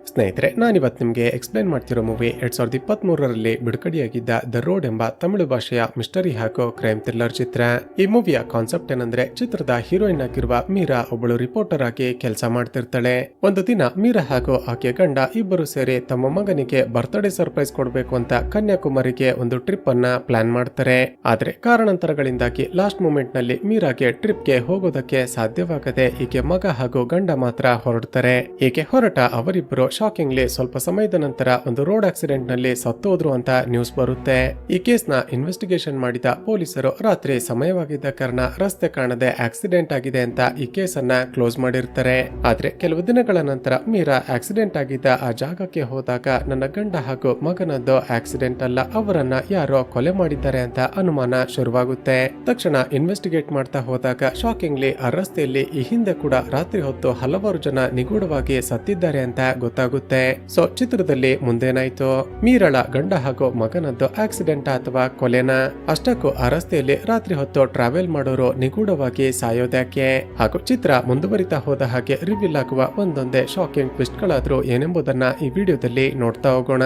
ಸ್ನೇಹಿತರೆ, ನಾನಿವತ್ತು ನಿಮಗೆ ಎಕ್ಸ್ಪ್ಲೈನ್ ಮಾಡ್ತಿರೋ ಮೂವಿ 2023ರಲ್ಲಿ ಬಿಡುಗಡೆಯಾಗಿದ್ದ ದ ರೋಡ್ ಎಂಬ ತಮಿಳು ಭಾಷೆಯ ಮಿಸ್ಟರಿ ಹಾಗೂ ಕ್ರೈಮ್ ಥ್ರಿಲ್ಲರ್ ಚಿತ್ರ. ಈ ಮೂವಿಯ ಕಾನ್ಸೆಪ್ಟ್ ಏನಂದ್ರೆ, ಚಿತ್ರದ ಹೀರೋಯಿನ್ ಆಗಿರುವ ಮೀರಾ ಒಬ್ಬಳು ರಿಪೋರ್ಟರ್ ಆಗಿ ಕೆಲಸ ಮಾಡ್ತಿರ್ತಾಳೆ. ಒಂದು ದಿನ ಮೀರಾ ಹಾಗೂ ಆಕೆಯ ಗಂಡ ಇಬ್ಬರು ಸೇರಿ ತಮ್ಮ ಮಗನಿಗೆ ಬರ್ತ್ಡೇ ಸರ್ಪ್ರೈಸ್ ಕೊಡಬೇಕು ಅಂತ ಕನ್ಯಾಕುಮಾರಿಗೆ ಒಂದು ಟ್ರಿಪ್ ಅನ್ನ ಪ್ಲಾನ್ ಮಾಡ್ತಾರೆ. ಆದ್ರೆ ಕಾರಣಾಂತರಗಳಿಂದಾಗಿ ಲಾಸ್ಟ್ ಮೂಮೆಂಟ್ ನಲ್ಲಿ ಮೀರಾಗೆ ಟ್ರಿಪ್ಗೆ ಹೋಗೋದಕ್ಕೆ ಸಾಧ್ಯವಾಗದೆ ಈಕೆ ಮಗ ಹಾಗೂ ಗಂಡ ಮಾತ್ರ ಹೊರಡ್ತಾರೆ. ಈಕೆ ಹೊರಟ ಅವರಿಬ್ಬರು ಶಾಕಿಂಗ್ಲಿ ಸ್ವಲ್ಪ ಸಮಯದ ನಂತರ ಒಂದು ರೋಡ್ ಆಕ್ಸಿಡೆಂಟ್ ನಲ್ಲಿ ಸತ್ತೋದ್ರು ಅಂತ ನ್ಯೂಸ್ ಬರುತ್ತೆ. ಈ ಕೇಸ್ ನ ಇನ್ವೆಸ್ಟಿಗೇಷನ್ ಮಾಡಿದ ಪೊಲೀಸರು ರಾತ್ರಿ ಸಮಯವಾಗಿದ್ದ ಕಾರಣ ರಸ್ತೆ ಕಾಣದೆ ಆಕ್ಸಿಡೆಂಟ್ ಆಗಿದೆ ಅಂತ ಈ ಕೇಸ್ ಅನ್ನ ಕ್ಲೋಸ್ ಮಾಡಿರ್ತಾರೆ. ಆದ್ರೆ ಕೆಲವು ದಿನಗಳ ನಂತರ ಮೀರಾ ಆಕ್ಸಿಡೆಂಟ್ ಆಗಿದ್ದ ಆ ಜಾಗಕ್ಕೆ ಹೋದಾಗ ನನ್ನ ಗಂಡ ಹಾಗೂ ಮಗನದ್ದು ಆಕ್ಸಿಡೆಂಟ್ ಅಲ್ಲ, ಅವರನ್ನ ಯಾರೋ ಕೊಲೆ ಮಾಡಿದ್ದಾರೆ ಅಂತ ಅನುಮಾನ ಶುರುವಾಗುತ್ತೆ. ತಕ್ಷಣ ಇನ್ವೆಸ್ಟಿಗೇಟ್ ಮಾಡ್ತಾ ಹೋದಾಗ ಶಾಕಿಂಗ್ಲಿ ಆ ರಸ್ತೆಯಲ್ಲಿ ಈ ಹಿಂದೆ ಕೂಡ ರಾತ್ರಿ ಹೊತ್ತು ಹಲವಾರು ಜನ ನಿಗೂಢವಾಗಿ ಸತ್ತಿದ್ದಾರೆ ಅಂತ ಗೊತ್ತಾಗುತ್ತೆ. ಸೊ ಚಿತ್ರದಲ್ಲಿ ಮುಂದೇನಾಯ್ತು, ಮೀರಳ ಗಂಡ ಹಾಗೂ ಮಗನದ್ದು ಆಕ್ಸಿಡೆಂಟ್ ಅಥವಾ ಕೊಲೆನ? ಅಷ್ಟಕ್ಕೂ ಆ ರಸ್ತೆಯಲ್ಲಿ ರಾತ್ರಿ ಹೊತ್ತು ಟ್ರಾವೆಲ್ ಮಾಡೋರು ನಿಗೂಢವಾಗಿ ಸಾಯೋದ್ಯಾಕೆ? ಹಾಗೂ ಚಿತ್ರ ಮುಂದುವರಿತಾ ಹೋದ ಹಾಗೆ ರಿವೀಲ್ ಆಗುವ ಒಂದೊಂದೇ ಶಾಕಿಂಗ್ ಟ್ವಿಸ್ಟ್ ಗಳಾದ್ರೂ ಏನೆಂಬುದನ್ನ ಈ ವಿಡಿಯೋದಲ್ಲಿ ನೋಡ್ತಾ ಹೋಗೋಣ.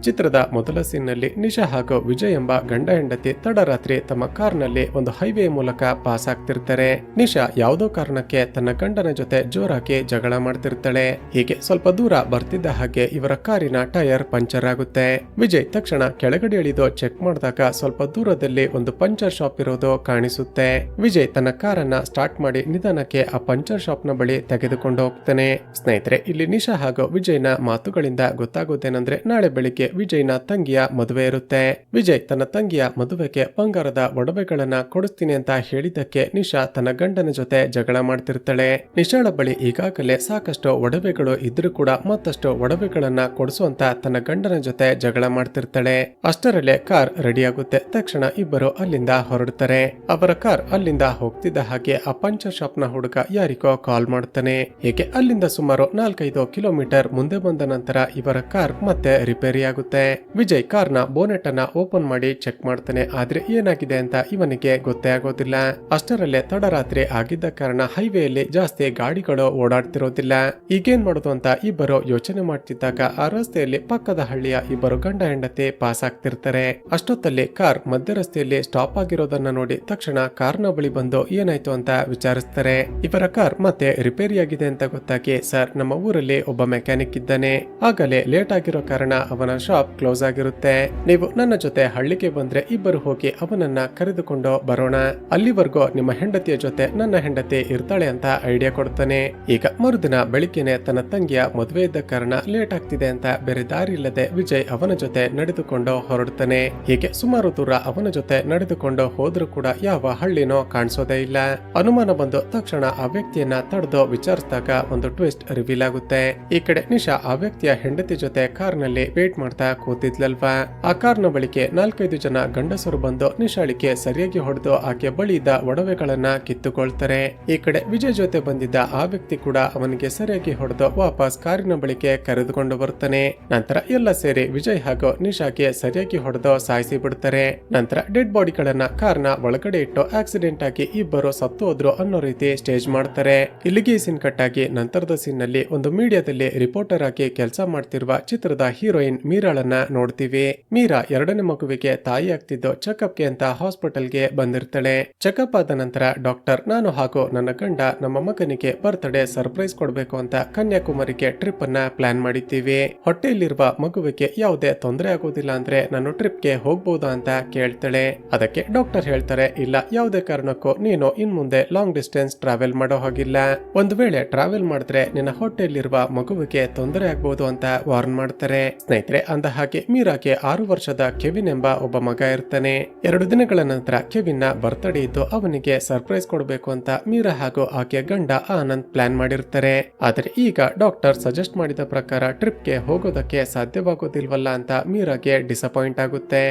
ಚಿತ್ರದ ಮೊದಲ ಸೀನ್ ನಲ್ಲಿ ನಿಶಾ ಹಾಗೂ ವಿಜಯ್ ಎಂಬ ಗಂಡ ಹೆಂಡತಿ ತಡರಾತ್ರಿ ತಮ್ಮ ಕಾರ್ನಲ್ಲಿ ಒಂದು ಹೈವೇ ಮೂಲಕ ಪಾಸ್ ಆಗ್ತಿರ್ತಾರೆ. ನಿಶಾ ಯಾವುದೋ ಕಾರಣಕ್ಕೆ ತನ್ನ ಗಂಡನ ಜೊತೆ ಜೋರಾಗಿ ಜಗಳ ಮಾಡ್ತಿರ್ತಾಳೆ. ಹೀಗೆ ಸ್ವಲ್ಪ ದೂರ ಬರ್ತಿದ್ದ ಹಾಗೆ ಇವರ ಕಾರಿನ ಟೈರ್ ಪಂಚರ್ ಆಗುತ್ತೆ. ವಿಜಯ್ ತಕ್ಷಣ ಕೆಳಗಡೆ ಇಳಿದು ಚೆಕ್ ಮಾಡಿದಾಗ ಸ್ವಲ್ಪ ದೂರದಲ್ಲಿ ಒಂದು ಪಂಚರ್ ಶಾಪ್ ಇರೋದು ಕಾಣಿಸುತ್ತೆ. ವಿಜಯ್ ತನ್ನ ಕಾರನ್ನ ಸ್ಟಾರ್ಟ್ ಮಾಡಿ ನಿಧಾನಕ್ಕೆ ಆ ಪಂಚರ್ ಶಾಪ್ ನ ಬಳಿ ತೆಗೆದುಕೊಂಡು ಹೋಗ್ತಾನೆ. ಸ್ನೇಹಿತರೆ, ಇಲ್ಲಿ ನಿಶಾ ಹಾಗೂ ವಿಜಯ್ನ ಮಾತುಗಳಿಂದ ಗೊತ್ತಾಗೋದೇನೆಂದ್ರೆ, ನಾಳೆ ಬೆಳಿಗ್ಗೆ ವಿಜಯ್ನ ತಂಗಿಯ ಮದುವೆ ಇರುತ್ತೆ. ವಿಜಯ್ ತನ್ನ ತಂಗಿಯ ಮದುವೆಗೆ ಬಂಗಾರದ ಒಡವೆಗಳನ್ನ ಕೊಡಿಸ್ತೀನಿ ಅಂತ ಹೇಳಿದ್ದಕ್ಕೆ ನಿಶಾ ತನ್ನ ಗಂಡನ ಜೊತೆ ಜಗಳ ಮಾಡ್ತಿರ್ತಾಳೆ. ನಿಶಾಳ ಬಳಿ ಈಗಾಗಲೇ ಸಾಕಷ್ಟು ಒಡವೆಗಳು ಇದ್ರೂ ಕೂಡ ಮತ್ತಷ್ಟು ಒಡವೆಗಳನ್ನ ಕೊಡಿಸುವಂತ ತನ್ನ ಗಂಡನ ಜೊತೆ ಜಗಳ ಮಾಡ್ತಿರ್ತಾಳೆ. ಅಷ್ಟರಲ್ಲೇ ಕಾರ್ ರೆಡಿ ಆಗುತ್ತೆ. ತಕ್ಷಣ ಇಬ್ಬರು ಅಲ್ಲಿಂದ ಹೊರಡ್ತಾರೆ. ಅವರ ಕಾರ್ ಅಲ್ಲಿಂದ ಹೋಗ್ತಿದ್ದ ಹಾಗೆ ಆ ಪಂಚರ್ ಶಾಪ್ ನ ಹುಡುಗ ಯಾರಿಗೋ ಕಾಲ್ ಮಾಡ್ತಾನೆ. ಹೀಗೆ ಅಲ್ಲಿಂದ ಸುಮಾರು 4-5 ಕಿಲೋಮೀಟರ್ ಮುಂದೆ ಬಂದ ನಂತರ ಇವರ ಕಾರ್ ಮತ್ತೆ ರಿಪೇರಿ ಆಗುತ್ತೆ. ವಿಜಯ್ ಕಾರ್ನ ಬೋನೆಟ್ ಅನ್ನ ಓಪನ್ ಮಾಡಿ ಚೆಕ್ ಮಾಡ್ತಾನೆ. ಆದ್ರೆ ಏನಾಗಿದೆ ಅಂತ ಇವನಿಗೆ ಗೊತ್ತೇ ಆಗೋದಿಲ್ಲ. ಅಷ್ಟರಲ್ಲೇ ತಡರಾತ್ರಿ ಆಗಿದ್ದ ಕಾರಣ ಹೈವೇಯಲ್ಲಿ ಜಾಸ್ತಿ ಗಾಡಿಗಳು ಓಡಾಡ್ತಿರೋದಿಲ್ಲ. ಈಗೇನ್ ಮಾಡೋದು ಅಂತ ಇಬ್ಬರು ಯೋಚನೆ ಮಾಡ್ತಿದ್ದಾಗ ಆ ರಸ್ತೆಯಲ್ಲಿ ಪಕ್ಕದ ಹಳ್ಳಿಯ ಇಬ್ಬರು ಗಂಡ ಹೆಂಡತಿ ಪಾಸ್ ಆಗ್ತಿರ್ತಾರೆ. ಅಷ್ಟೊತ್ತಲ್ಲಿ ಕಾರ್ ಮಧ್ಯ ರಸ್ತೆಯಲ್ಲಿ ಸ್ಟಾಪ್ ಆಗಿರೋದನ್ನ ನೋಡಿ ತಕ್ಷಣ ಕಾರ್ನ ಬಳಿ ಬಂದು ಏನಾಯ್ತು ಅಂತ ವಿಚಾರಿಸ್ತಾರೆ. ಇವರ ಕಾರ್ ಮತ್ತೆ ರಿಪೇರಿ ಆಗಿದೆ ಅಂತ ಗೊತ್ತಾಗಿ, ಸರ್, ನಮ್ಮ ಊರಲ್ಲಿ ಒಬ್ಬ ಮೆಕ್ಯಾನಿಕ್ ಇದ್ದಾನೆ, ಆಗಲೇ ಲೇಟ್ ಆಗಿರೋ ಕಾರಣ ಅವನ ಶಾಪ್ ಕ್ಲೋಸ್ ಆಗಿರುತ್ತೆ. ನೀವು ನನ್ನ ಜೊತೆ ಹಳ್ಳಿಗೆ ಬಂದ್ರೆ ಇಬ್ಬರು ಹೋಗಿ ಅವನನ್ನ ಕರೆದುಕೊಂಡು ಬರೋಣ. ಅಲ್ಲಿವರೆಗೂ ನಿಮ್ಮ ಹೆಂಡತಿಯ ಜೊತೆ ನನ್ನ ಹೆಂಡತಿ ಇರ್ತಾಳೆ ಅಂತ ಐಡಿಯಾ ಕೊಡ್ತಾನೆ. ಈಗ ಮರುದಿನ ಬೆಳಿಗ್ಗೆನೆ ತನ್ನ ತಂಗಿಯ ಮದುವೆ ಇದ್ದ ಕಾರಣ ಲೇಟ್ ಆಗ್ತಿದೆ ಅಂತ ಬೇರೆ ದಾರಿ ಇಲ್ಲದೆ ವಿಜಯ್ ಅವನ ಜೊತೆ ನಡೆದುಕೊಂಡು ಹೊರಡ್ತಾನೆ. ಹೀಗೆ ಸುಮಾರು ದೂರ ಅವನ ಜೊತೆ ನಡೆದುಕೊಂಡು ಹೋದ್ರೂ ಕೂಡ ಯಾವ ಹಳ್ಳಿನೋ ಕಾಣಿಸೋದೇ ಇಲ್ಲ. ಅನುಮಾನ ಬಂದು ತಕ್ಷಣ ಆ ವ್ಯಕ್ತಿಯನ್ನ ತಡೆದು ವಿಚಾರಿಸಿದಾಗ ಒಂದು ಟ್ವಿಸ್ಟ್ ರಿವೀಲ್ ಆಗುತ್ತೆ. ಈ ಕಡೆ ನಿಶಾ ಆ ವ್ಯಕ್ತಿಯ ಹೆಂಡತಿ ಜೊತೆ ಕಾರ್ನಲ್ಲಿ ವೇಟ್ ಮಾಡ್ತಾ ಕೂತಿದ್ಲಲ್ವಾ. ಆ ಕಾರ್ನ ಬಳಿಗೆ 4-5 ಜನ ಗಂಡಸರು ಬಂದು ನಿಶಾಳಿಗೆ ಸರಿಯಾಗಿ ಹೊಡೆದು ಆಕೆ ಬಳಿ ಇದ್ದ ಒಡವೆಗಳನ್ನ ಕಿತ್ತುಕೊಳ್ತಾರೆ. ಈ ಕಡೆ ವಿಜಯ್ ಜೊತೆ ಬಂದಿದ್ದ ಆ ವ್ಯಕ್ತಿ ಕೂಡ ಅವನಿಗೆ ಸರಿಯಾಗಿ ಹೊಡೆದು ವಾಪಸ್ ಕಾರಿನ ಬಳಿಗೆ ಕರೆದುಕೊಂಡು ಬರ್ತಾನೆ. ನಂತರ ಎಲ್ಲ ಸೇರಿ ವಿಜಯ್ ಹಾಗೂ ನಿಶಾಗೆ ಸರಿಯಾಗಿ ಹೊಡೆದು ಸಾಯಿಸಿ ಬಿಡ್ತಾರೆ. ನಂತರ ಡೆಡ್ ಬಾಡಿಗಳನ್ನ ಕಾರ್ನ ಒಳಗಡೆ ಇಟ್ಟು ಆಕ್ಸಿಡೆಂಟ್ ಆಗಿ ಇಬ್ಬರು ಸತ್ತು ಹೋದ್ರು ಅನ್ನೋ ರೀತಿ ಸ್ಟೇಜ್ ಮಾಡ್ತಾರೆ. ಇಲ್ಲಿಗೆ ಸೀನ್ ಕಟ್ ಆಗಿ ನಂತರದ ಸೀನ್ ನಲ್ಲಿ ಒಂದು ಮೀಡಿಯಾದಲ್ಲಿ ರಿಪೋರ್ಟರ್ ಆಗಿ ಕೆಲಸ ಮಾಡ್ತಿರುವ ಚಿತ್ರದ ಹೀರೋಯಿನ್ ಮೀರಾಳನ್ನ ನೋಡ್ತೀವಿ. ಮೀರಾ 2ನೇ ಮಗುವಿಗೆ ತಾಯಿ ಆಗ್ತಿದ್ದು ಚೆಕಪ್ಗೆ ಅಂತ ಹಾಸ್ಪಿಟಲ್ಗೆ ಬಂದಿರ್ತಾಳೆ. ಚೆಕಪ್ ಆದ ನಂತರ ಡಾಕ್ಟರ್, ನಾನು ಹಾಗೂ ನನ್ನ ಗಂಡ ನಮ್ಮ ಮಗನಿಗೆ ಬರ್ತ್ಡೇ ಸರ್ಪ್ರೈಸ್ ಕೊಡ್ಬೇಕು ಅಂತ ಕನ್ಯಾಕುಮಾರಿಗೆ ಟ್ರಿಪ್ ಅನ್ನ ಪ್ಲಾನ್ ಮಾಡಿದ್ದೀವಿ. ಹೊಟ್ಟೆಯಲ್ಲಿರುವ ಮಗುವಿಗೆ ಯಾವುದೇ ತೊಂದರೆ ಆಗೋದಿಲ್ಲ ಅಂದ್ರೆ ನಾನು ಟ್ರಿಪ್ಗೆ ಹೋಗ್ಬೋದಾ ಅಂತ ಕೇಳ್ತಾಳೆ. ಅದಕ್ಕೆ ಡಾಕ್ಟರ್ ಹೇಳ್ತಾರೆ, ಇಲ್ಲ, ಯಾವುದೇ ಕಾರಣಕ್ಕೂ ನೀನು ಇನ್ ಮುಂದೆ ಲಾಂಗ್ ಡಿಸ್ಟೆನ್ಸ್ ಟ್ರಾವೆಲ್ ಮಾಡೋ ಹಾಗಿಲ್ಲ. ಒಂದು ವೇಳೆ ಟ್ರಾವೆಲ್ ಮಾಡಿದ್ರೆ ನಿನ್ನ ಹೊಟ್ಟೆಯಲ್ಲಿರುವ ಮಗುವಿಗೆ ತೊಂದರೆ ಆಗ್ಬಹುದು ಅಂತ ವಾರ್ನ್ ಮಾಡ್ತಾರೆ. ಸ್ನೇಹಿತರೆ, ಅಂದ ಹಾಗೆ ಮೀರಾಗೆ 6 ವರ್ಷದ ಕೆವಿನ್ ಎಂಬ ಒಬ್ಬ ಮಗ ಇರ್ತಾನೆ. 2 ದಿನಗಳ ನಂತರ ಕೆವಿನ್ ನ ಬರ್ತ್ಡೇ ಇದ್ದು ಅವನಿಗೆ ಸರ್ಪ್ರೈಸ್ ಕೊಡಬೇಕು ಅಂತ ಮೀರಾ ಹಾಗೂ ಆಕೆಯ ಗಂಡ ಆನಂದ್ ಪ್ಲಾನ್ ಮಾಡಿರ್ತಾರೆ. ಆದರೆ ಈಗ ಡಾಕ್ಟರ್ ಸಜೆಸ್ಟ್ ಮಾಡಿದ ಪ್ರಕಾರ ಟ್ರಿಪ್ಗೆ ಹೋಗೋದಕ್ಕೆ ಸಾಧ್ಯವಾಗೋದಿಲ್ವಲ್ಲ ಅಂತ ಮೀರಾಗೆ ಡಿಸಪಾಯಿಂಟ್ ಆಗುತ್ತೆ.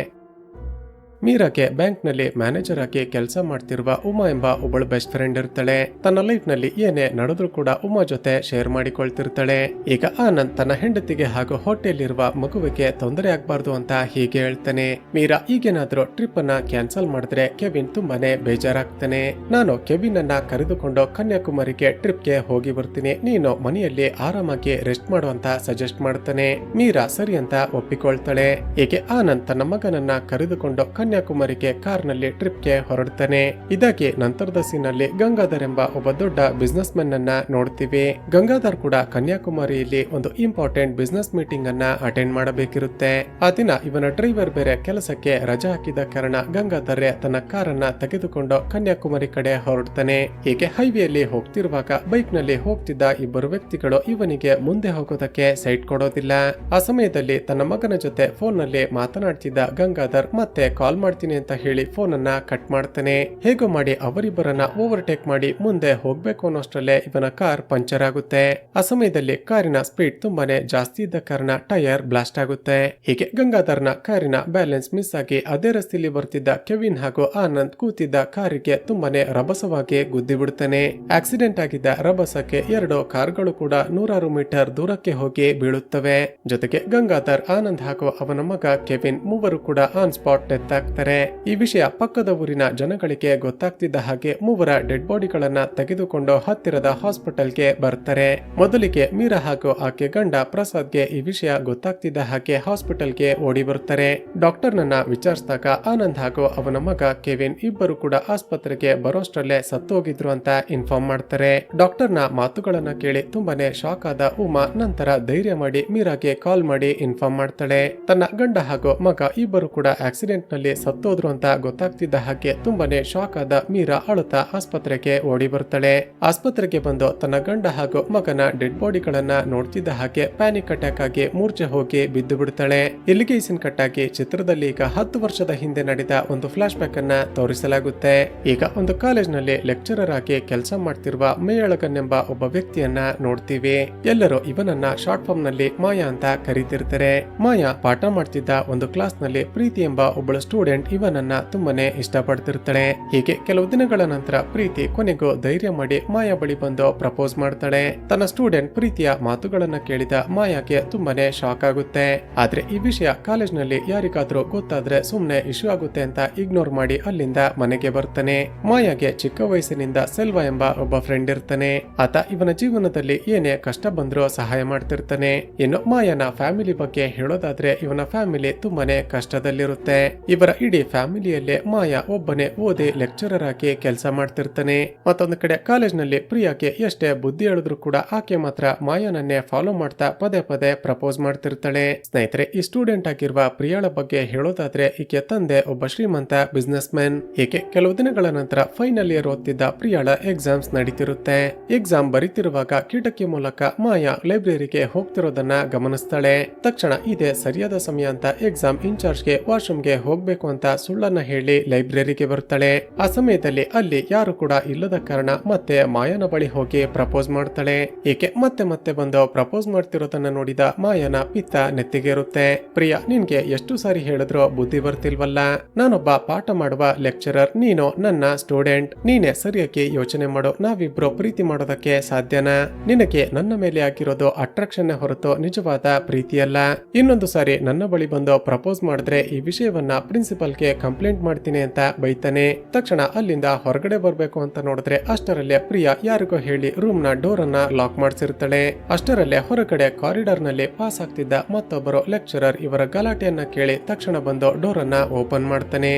ಮೀರಾಗೆ ಬ್ಯಾಂಕ್ ನಲ್ಲಿ ಮ್ಯಾನೇಜರ್ ಆಗಿ ಕೆಲಸ ಮಾಡ್ತಿರುವ ಉಮಾ ಎಂಬ ಒಬ್ಬಳು ಬೆಸ್ಟ್ ಫ್ರೆಂಡ್ ಇರ್ತಾಳೆ. ತನ್ನ ಲೈಫ್ ನಲ್ಲಿ ಏನೇ ನಡೆದ್ರು ಕೂಡ ಉಮಾ ಜೊತೆ ಶೇರ್ ಮಾಡಿಕೊಳ್ತಿರ್ತಾಳೆ. ಈಗ ಆನಂದ್ ತನ್ನ ಹೆಂಡತಿಗೆ ಹಾಗೂ ಹೋಟೆಲ್ ಮಗುವಿಗೆ ತೊಂದರೆ ಆಗ್ಬಾರ್ದು ಅಂತ ಹೀಗೆ ಹೇಳ್ತಾನೆ. ಮೀರಾ ಈಗೇನಾದ್ರೂ ಟ್ರಿಪ್ ಅನ್ನ ಕ್ಯಾನ್ಸಲ್ ಮಾಡಿದ್ರೆ ಕೆವಿನ್ ತುಂಬಾನೇ ಬೇಜಾರಾಗ್ತಾನೆ. ನಾನು ಕೆವಿನ್ ಅನ್ನ ಕರೆದುಕೊಂಡು ಕನ್ಯಾಕುಮಾರಿಗೆ ಟ್ರಿಪ್ ಗೆ ಹೋಗಿ ಬರ್ತೀನಿ, ನೀನು ಮನೆಯಲ್ಲಿ ಆರಾಮಾಗಿ ರೆಸ್ಟ್ ಮಾಡುವಂತ ಸಜೆಸ್ಟ್ ಮಾಡ್ತಾನೆ. ಮೀರಾ ಸರಿ ಅಂತ ಒಪ್ಪಿಕೊಳ್ತಾಳೆ. ಹೀಗೆ ಆನಂದ್ ತನ್ನ ಮಗನನ್ನ ಕರೆದುಕೊಂಡು ಕನ್ಯಾಕುಮಾರಿಗೆ ಕಾರ್ ನಲ್ಲಿ ಟ್ರಿಪ್ ಗೆ ಹೊರಡ್ತಾನೆ. ಇದಾಗಿ ನಂತರದ ಸೀನ್ ಅಲ್ಲಿ ಗಂಗಾಧರ್ ಎಂಬ ಒಬ್ಬ ದೊಡ್ಡ ಬಿಸ್ನೆಸ್ ಮೆನ್ ಅನ್ನ ನೋಡ್ತೀವಿ. ಗಂಗಾಧರ್ ಕೂಡ ಕನ್ಯಾಕುಮಾರಿಯಲ್ಲಿ ಒಂದು ಇಂಪಾರ್ಟೆಂಟ್ ಬಿಸ್ನೆಸ್ ಮೀಟಿಂಗ್ ಅನ್ನ ಅಟೆಂಡ್ ಮಾಡಬೇಕಿರುತ್ತೆ. ಆ ದಿನ ಇವನ ಡ್ರೈವರ್ ಬೇರೆ ಕೆಲಸಕ್ಕೆ ರಜಾ ಹಾಕಿದ ಕಾರಣ ಗಂಗಾಧರ್ ತನ್ನ ಕಾರನ್ನ ತೆಗೆದುಕೊಂಡು ಕನ್ಯಾಕುಮಾರಿ ಕಡೆ ಹೊರಡ್ತಾನೆ. ಹೀಗೆ ಹೈವೇಯಲ್ಲಿ ಹೋಗ್ತಿರುವಾಗ ಬೈಕ್ ನಲ್ಲಿ ಹೋಗ್ತಿದ್ದ ಇಬ್ಬರು ವ್ಯಕ್ತಿಗಳು ಇವನಿಗೆ ಮುಂದೆ ಹೋಗೋದಕ್ಕೆ ಸೈಟ್ ಕೊಡೋದಿಲ್ಲ. ಆ ಸಮಯದಲ್ಲಿ ತನ್ನ ಮಗನ ಜೊತೆ ಫೋನ್ ನಲ್ಲಿ ಮಾತನಾಡ್ತಿದ್ದ ಗಂಗಾಧರ್ ಮತ್ತೆ ಕಾಲ್ ಮಾಡ್ತೀನಿ ಅಂತ ಹೇಳಿ ಫೋನ್ ಅನ್ನ ಕಟ್ ಮಾಡ್ತಾನೆ. ಹೇಗೋ ಮಾಡಿ ಅವರಿಬ್ಬರನ್ನ ಓವರ್ಟೇಕ್ ಮಾಡಿ ಮುಂದೆ ಹೋಗ್ಬೇಕು ಅನ್ನೋಷ್ಟರಲ್ಲೇ ಇವನ ಕಾರ್ ಪಂಚರ್ ಆಗುತ್ತೆ. ಆ ಸಮಯದಲ್ಲಿ ಕಾರಿನ ಸ್ಪೀಡ್ ತುಂಬಾನೇ ಜಾಸ್ತಿ ಇದ್ದ ಕಾರಣ ಟೈರ್ ಬ್ಲಾಸ್ಟ್ ಆಗುತ್ತೆ. ಹೀಗೆ ಗಂಗಾಧರ್ನ ಕಾರಿನ ಬ್ಯಾಲೆನ್ಸ್ ಮಿಸ್ ಆಗಿ ಅದೇ ರಸ್ತೆಯಲ್ಲಿ ಬರ್ತಿದ್ದ ಕೆವಿನ್ ಹಾಗೂ ಆನಂದ್ ಕೂತಿದ್ದ ಕಾರಿಗೆ ತುಂಬಾನೇ ರಭಸವಾಗಿ ಗುದ್ದಿ ಬಿಡುತ್ತಾನೆ. ಆಕ್ಸಿಡೆಂಟ್ ಆಗಿದ್ದ ರಭಸಕ್ಕೆ ಎರಡು ಕಾರ್ಗಳು ಕೂಡ 100 ಮೀಟರ್ ದೂರಕ್ಕೆ ಹೋಗಿ ಬೀಳುತ್ತವೆ. ಜೊತೆಗೆ ಗಂಗಾಧರ್, ಆನಂದ್ ಹಾಗೂ ಅವನ ಮಗ ಕೆವಿನ್ ಮೂವರು ಕೂಡ ಆನ್ ಸ್ಪಾಟ್ ಡೆತ್ ಆಗ್ತಾರೆ. ಈ ವಿಷಯ ಪಕ್ಕದ ಊರಿನ ಜನಗಳಿಗೆ ಗೊತ್ತಾಗ್ತಿದ್ದ ಹಾಗೆ ಮೂವರ ಡೆಡ್ ಬಾಡಿಗಳನ್ನ ತೆಗೆದುಕೊಂಡು ಹತ್ತಿರದ ಹಾಸ್ಪಿಟಲ್ಗೆ ಬರ್ತಾರೆ. ಮೊದಲಿಗೆ ಮೀರಾ ಹಾಗೂ ಆಕೆ ಗಂಡ ಪ್ರಸಾದ್ಗೆ ಈ ವಿಷಯ ಗೊತ್ತಾಗ್ತಿದ್ದ ಹಾಗೆ ಹಾಸ್ಪಿಟಲ್ಗೆ ಓಡಿ ಬರ್ತಾರೆ. ಡಾಕ್ಟರ್ ನನ್ನ ವಿಚಾರಿಸಿದಾಗ ಆನಂದ್ ಹಾಗೂ ಅವನ ಮಗ ಕೆವಿನ್ ಇಬ್ಬರು ಕೂಡ ಆಸ್ಪತ್ರೆಗೆ ಬರೋಷ್ಟರಲ್ಲೇ ಸತ್ತೋಗಿದ್ರು ಅಂತ ಇನ್ಫಾರ್ಮ್ ಮಾಡ್ತಾರೆ. ಡಾಕ್ಟರ್ನ ಮಾತುಗಳನ್ನ ಕೇಳಿ ತುಂಬಾನೇ ಶಾಕ್ ಆದ ಉಮಾ ನಂತರ ಧೈರ್ಯ ಮಾಡಿ ಮೀರಾಗೆ ಕಾಲ್ ಮಾಡಿ ಇನ್ಫಾರ್ಮ್ ಮಾಡ್ತಾಳೆ. ತನ್ನ ಗಂಡ ಹಾಗೂ ಮಗ ಇಬ್ಬರು ಕೂಡ ಆಕ್ಸಿಡೆಂಟ್ ನಲ್ಲಿ ಸತ್ತೋದ್ರು ಅಂತ ಗೊತ್ತಾಗ್ತಿದ್ದ ಹಾಗೆ ತುಂಬಾನೇ ಶಾಕ್ ಆದ ಮೀರಾ ಅಳುತ್ತಾ ಆಸ್ಪತ್ರೆಗೆ ಓಡಿ ಬರ್ತಾಳೆ. ಆಸ್ಪತ್ರೆಗೆ ಬಂದು ತನ್ನ ಗಂಡ ಹಾಗೂ ಮಗನ ಡೆಡ್ ಬಾಡಿಗಳನ್ನ ನೋಡ್ತಿದ್ದ ಹಾಗೆ ಪ್ಯಾನಿಕ್ ಅಟ್ಯಾಕ್ ಆಗಿ ಮೂರ್ಛೆ ಹೋಗಿ ಬಿದ್ದು ಬಿಡ್ತಾಳೆ. ಇಲ್ಲಿಗೆ ಸೀನ್ ಕಟ್ ಆಗಿ ಚಿತ್ರದಲ್ಲಿ ಈಗ 10 ವರ್ಷದ ಹಿಂದೆ ನಡೆದ ಒಂದು ಫ್ಲಾಶ್ ಬ್ಯಾಕ್ ಅನ್ನ ತೋರಿಸಲಾಗುತ್ತೆ. ಈಗ ಒಂದು ಕಾಲೇಜ್ ನಲ್ಲಿ ಲೆಕ್ಚರರ್ ಆಗಿ ಕೆಲಸ ಮಾಡ್ತಿರುವ ಮೇಯಳಗನ್ ಎಂಬ ಒಬ್ಬ ವ್ಯಕ್ತಿಯನ್ನ ನೋಡ್ತೀವಿ. ಎಲ್ಲರೂ ಇವನನ್ನ ಶಾರ್ಟ್ ಫಾರ್ಮ್ ನಲ್ಲಿ ಮಾಯಾ ಅಂತ ಕರೀತಿರ್ತಾರೆ. ಮಾಯಾ ಪಾಠ ಮಾಡ್ತಿದ್ದ ಒಂದು ಕ್ಲಾಸ್ ನಲ್ಲಿ ಪ್ರೀತಿ ಎಂಬ ಒಬ್ಬಳು ಸ್ಟೂಡೆಂಟ್ ಇವನನ್ನ ತುಂಬಾನೇ ಇಷ್ಟಪಡ್ತಿರ್ತಾಳೆ. ಹೀಗೆ ಕೆಲವು ದಿನಗಳ ನಂತರ ಪ್ರೀತಿ ಕೊನೆಗೂ ಧೈರ್ಯ ಮಾಡಿ ಮಾಯಾ ಬಳಿ ಬಂದು ಪ್ರಪೋಸ್ ಮಾಡ್ತಾಳೆ. ತನ್ನ ಸ್ಟೂಡೆಂಟ್ ಪ್ರೀತಿಯ ಮಾತುಗಳನ್ನ ಕೇಳಿದ ಮಾಯಾಗೆ ತುಂಬಾನೇ ಶಾಕ್ ಆಗುತ್ತೆ. ಆದ್ರೆ ಈ ವಿಷಯ ಕಾಲೇಜ್ ನಲ್ಲಿ ಯಾರಿಗಾದ್ರೂ ಗೊತ್ತಾದ್ರೆ ಸುಮ್ನೆ ಇಶ್ಯೂ ಆಗುತ್ತೆ ಅಂತ ಇಗ್ನೋರ್ ಮಾಡಿ ಅಲ್ಲಿಂದ ಮನೆಗೆ ಬರ್ತಾನೆ. ಮಾಯಾಗೆ ಚಿಕ್ಕ ವಯಸ್ಸಿನಿಂದ ಸೆಲ್ವಾ ಎಂಬ ಒಬ್ಬ ಫ್ರೆಂಡ್ ಇರ್ತಾನೆ. ಆತ ಇವನ ಜೀವನದಲ್ಲಿ ಏನೇ ಕಷ್ಟ ಬಂದ್ರೂ ಸಹಾಯ ಮಾಡ್ತಿರ್ತಾನೆ. ಇನ್ನು ಮಾಯನ ಫ್ಯಾಮಿಲಿ ಬಗ್ಗೆ ಹೇಳೋದಾದ್ರೆ ಇವನ ಫ್ಯಾಮಿಲಿ ತುಂಬಾನೇ ಕಷ್ಟದಲ್ಲಿರುತ್ತೆ. ಇವರ ಇಡೀ ಫ್ಯಾಮಿಲಿಯಲ್ಲೇ ಮಾಯಾ ಒಬ್ಬನೇ ಓದಿ ಲೆಕ್ಚರರ್ ಆಗಿ ಕೆಲಸ ಮಾಡ್ತಿರ್ತಾನೆ. ಮತ್ತೊಂದು ಕಡೆ ಕಾಲೇಜ್ ನಲ್ಲಿ ಪ್ರಿಯಾಗೆ ಎಷ್ಟೇ ಬುದ್ಧಿ ಹೇಳಿದ್ರು ಕೂಡ ಆಕೆ ಮಾತ್ರ ಮಾಯಾನನ್ನೇ ಫಾಲೋ ಮಾಡ್ತಾ ಪದೇ ಪದೇ ಪ್ರಪೋಸ್ ಮಾಡ್ತಿರ್ತಾಳೆ. ಸ್ನೇಹಿತರೆ, ಈ ಸ್ಟೂಡೆಂಟ್ ಆಗಿರುವ ಪ್ರಿಯಾಳ ಬಗ್ಗೆ ಹೇಳೋದಾದ್ರೆ ಈಕೆ ತಂದೆ ಒಬ್ಬ ಶ್ರೀಮಂತ ಬಿಸ್ನೆಸ್ ಮ್ಯಾನ್. ಈಕೆ ಕೆಲವು ದಿನಗಳ ನಂತರ ಫೈನಲ್ ಇಯರ್ ಓದ್ತಿದ್ದ ಪ್ರಿಯಾಳ ಎಕ್ಸಾಮ್ಸ್ ನಡೀತಿರುತ್ತೆ. ಎಕ್ಸಾಮ್ ಬರೀತಿರುವಾಗ ಕಿಟಕಿ ಮೂಲಕ ಮಾಯಾ ಲೈಬ್ರರಿಗೆ ಹೋಗ್ತಿರೋದನ್ನ ಗಮನಿಸ್ತಾಳೆ. ತಕ್ಷಣ ಇದೇ ಸರಿಯಾದ ಸಮಯ ಅಂತ ಎಕ್ಸಾಮ್ ಇನ್ಚಾರ್ಜ್ಗೆ ವಾಶ್ರೂಮ್ಗೆ ಹೋಗ್ಬೇಕು ಅಂತ ಸುಳ್ಳನ್ನ ಹೇಳಿ ಲೈಬ್ರರಿಗೆ ಬರ್ತಾಳೆ. ಆ ಸಮಯದಲ್ಲಿ ಅಲ್ಲಿ ಯಾರು ಕೂಡ ಇಲ್ಲದ ಕಾರಣ ಮತ್ತೆ ಮಾಯನ ಬಳಿ ಹೋಗಿ ಪ್ರಪೋಸ್ ಮಾಡ್ತಾಳೆ. ಈಕೆ ಮತ್ತೆ ಮತ್ತೆ ಬಂದು ಪ್ರಪೋಸ್ ಮಾಡ್ತಿರೋದನ್ನ ನೋಡಿದ ಮಾಯನ ಪಿತ್ತ ನೆತ್ತಿಗೇರುತ್ತೆ. ಪ್ರಿಯಾ, ನಿನ್ಗೆ ಎಷ್ಟು ಸಾರಿ ಹೇಳಿದ್ರು ಬುದ್ಧಿ ಬರ್ತಿಲ್ವಲ್ಲ? ನಾನೊಬ್ಬ ಪಾಠ ಮಾಡುವ ಲೆಕ್ಚರರ್, ನೀನು ನನ್ನ ಸ್ಟೂಡೆಂಟ್. ನೀನೇ ಸರಿಯಾಗಿ ಯೋಚನೆ ಮಾಡು, ನಾವಿಬ್ರು ಪ್ರೀತಿ ಮಾಡೋದಕ್ಕೆ ಸಾಧ್ಯನಾ? ನಿನಗೆ ನನ್ನ ಮೇಲೆ ಆಗಿರೋದು ಅಟ್ರಾಕ್ಷನ್ ಹೊರತು ನಿಜವಾದ ಪ್ರೀತಿಯಲ್ಲ. ಇನ್ನೊಂದು ಸಾರಿ ನನ್ನ ಬಳಿ ಬಂದು ಪ್ರಪೋಸ್ ಮಾಡಿದ್ರೆ ಈ ವಿಷಯವನ್ನ ಪ್ರಿನ್ಸಿಪಲ್ಗೆ ಕಂಪ್ಲೇಂಟ್ ಮಾಡ್ತೀನಿ ಅಂತ ಬೈತಾನೆ. ತಕ್ಷಣ ಅಲ್ಲಿಂದ ಹೊರಗಡೆ ಬರ್ಬೇಕು ಅಂತ ನೋಡಿದ್ರೆ ಅಷ್ಟರಲ್ಲೇ ಪ್ರಿಯಾ ಯಾರಿಗೋ ಹೇಳಿ ರೂಮ್ ನ ಡೋರ್ ಅನ್ನ ಲಾಕ್ ಮಾಡಿಸಿರ್ತಾಳೆ. ಅಷ್ಟರಲ್ಲೇ ಹೊರಗಡೆ ಕಾರಿಡಾರ್ ನಲ್ಲಿ ಪಾಸ್ ಆಗ್ತಿದ್ದ ಮತ್ತೊಬ್ಬರು ಲೆಕ್ಚರರ್ ಇವರ ಗಲಾಟೆಯನ್ನ ಕೇಳಿ ತಕ್ಷಣ ಬಂದು ಡೋರ್ ಅನ್ನ ಓಪನ್ ಮಾಡ್ತಾನೆ.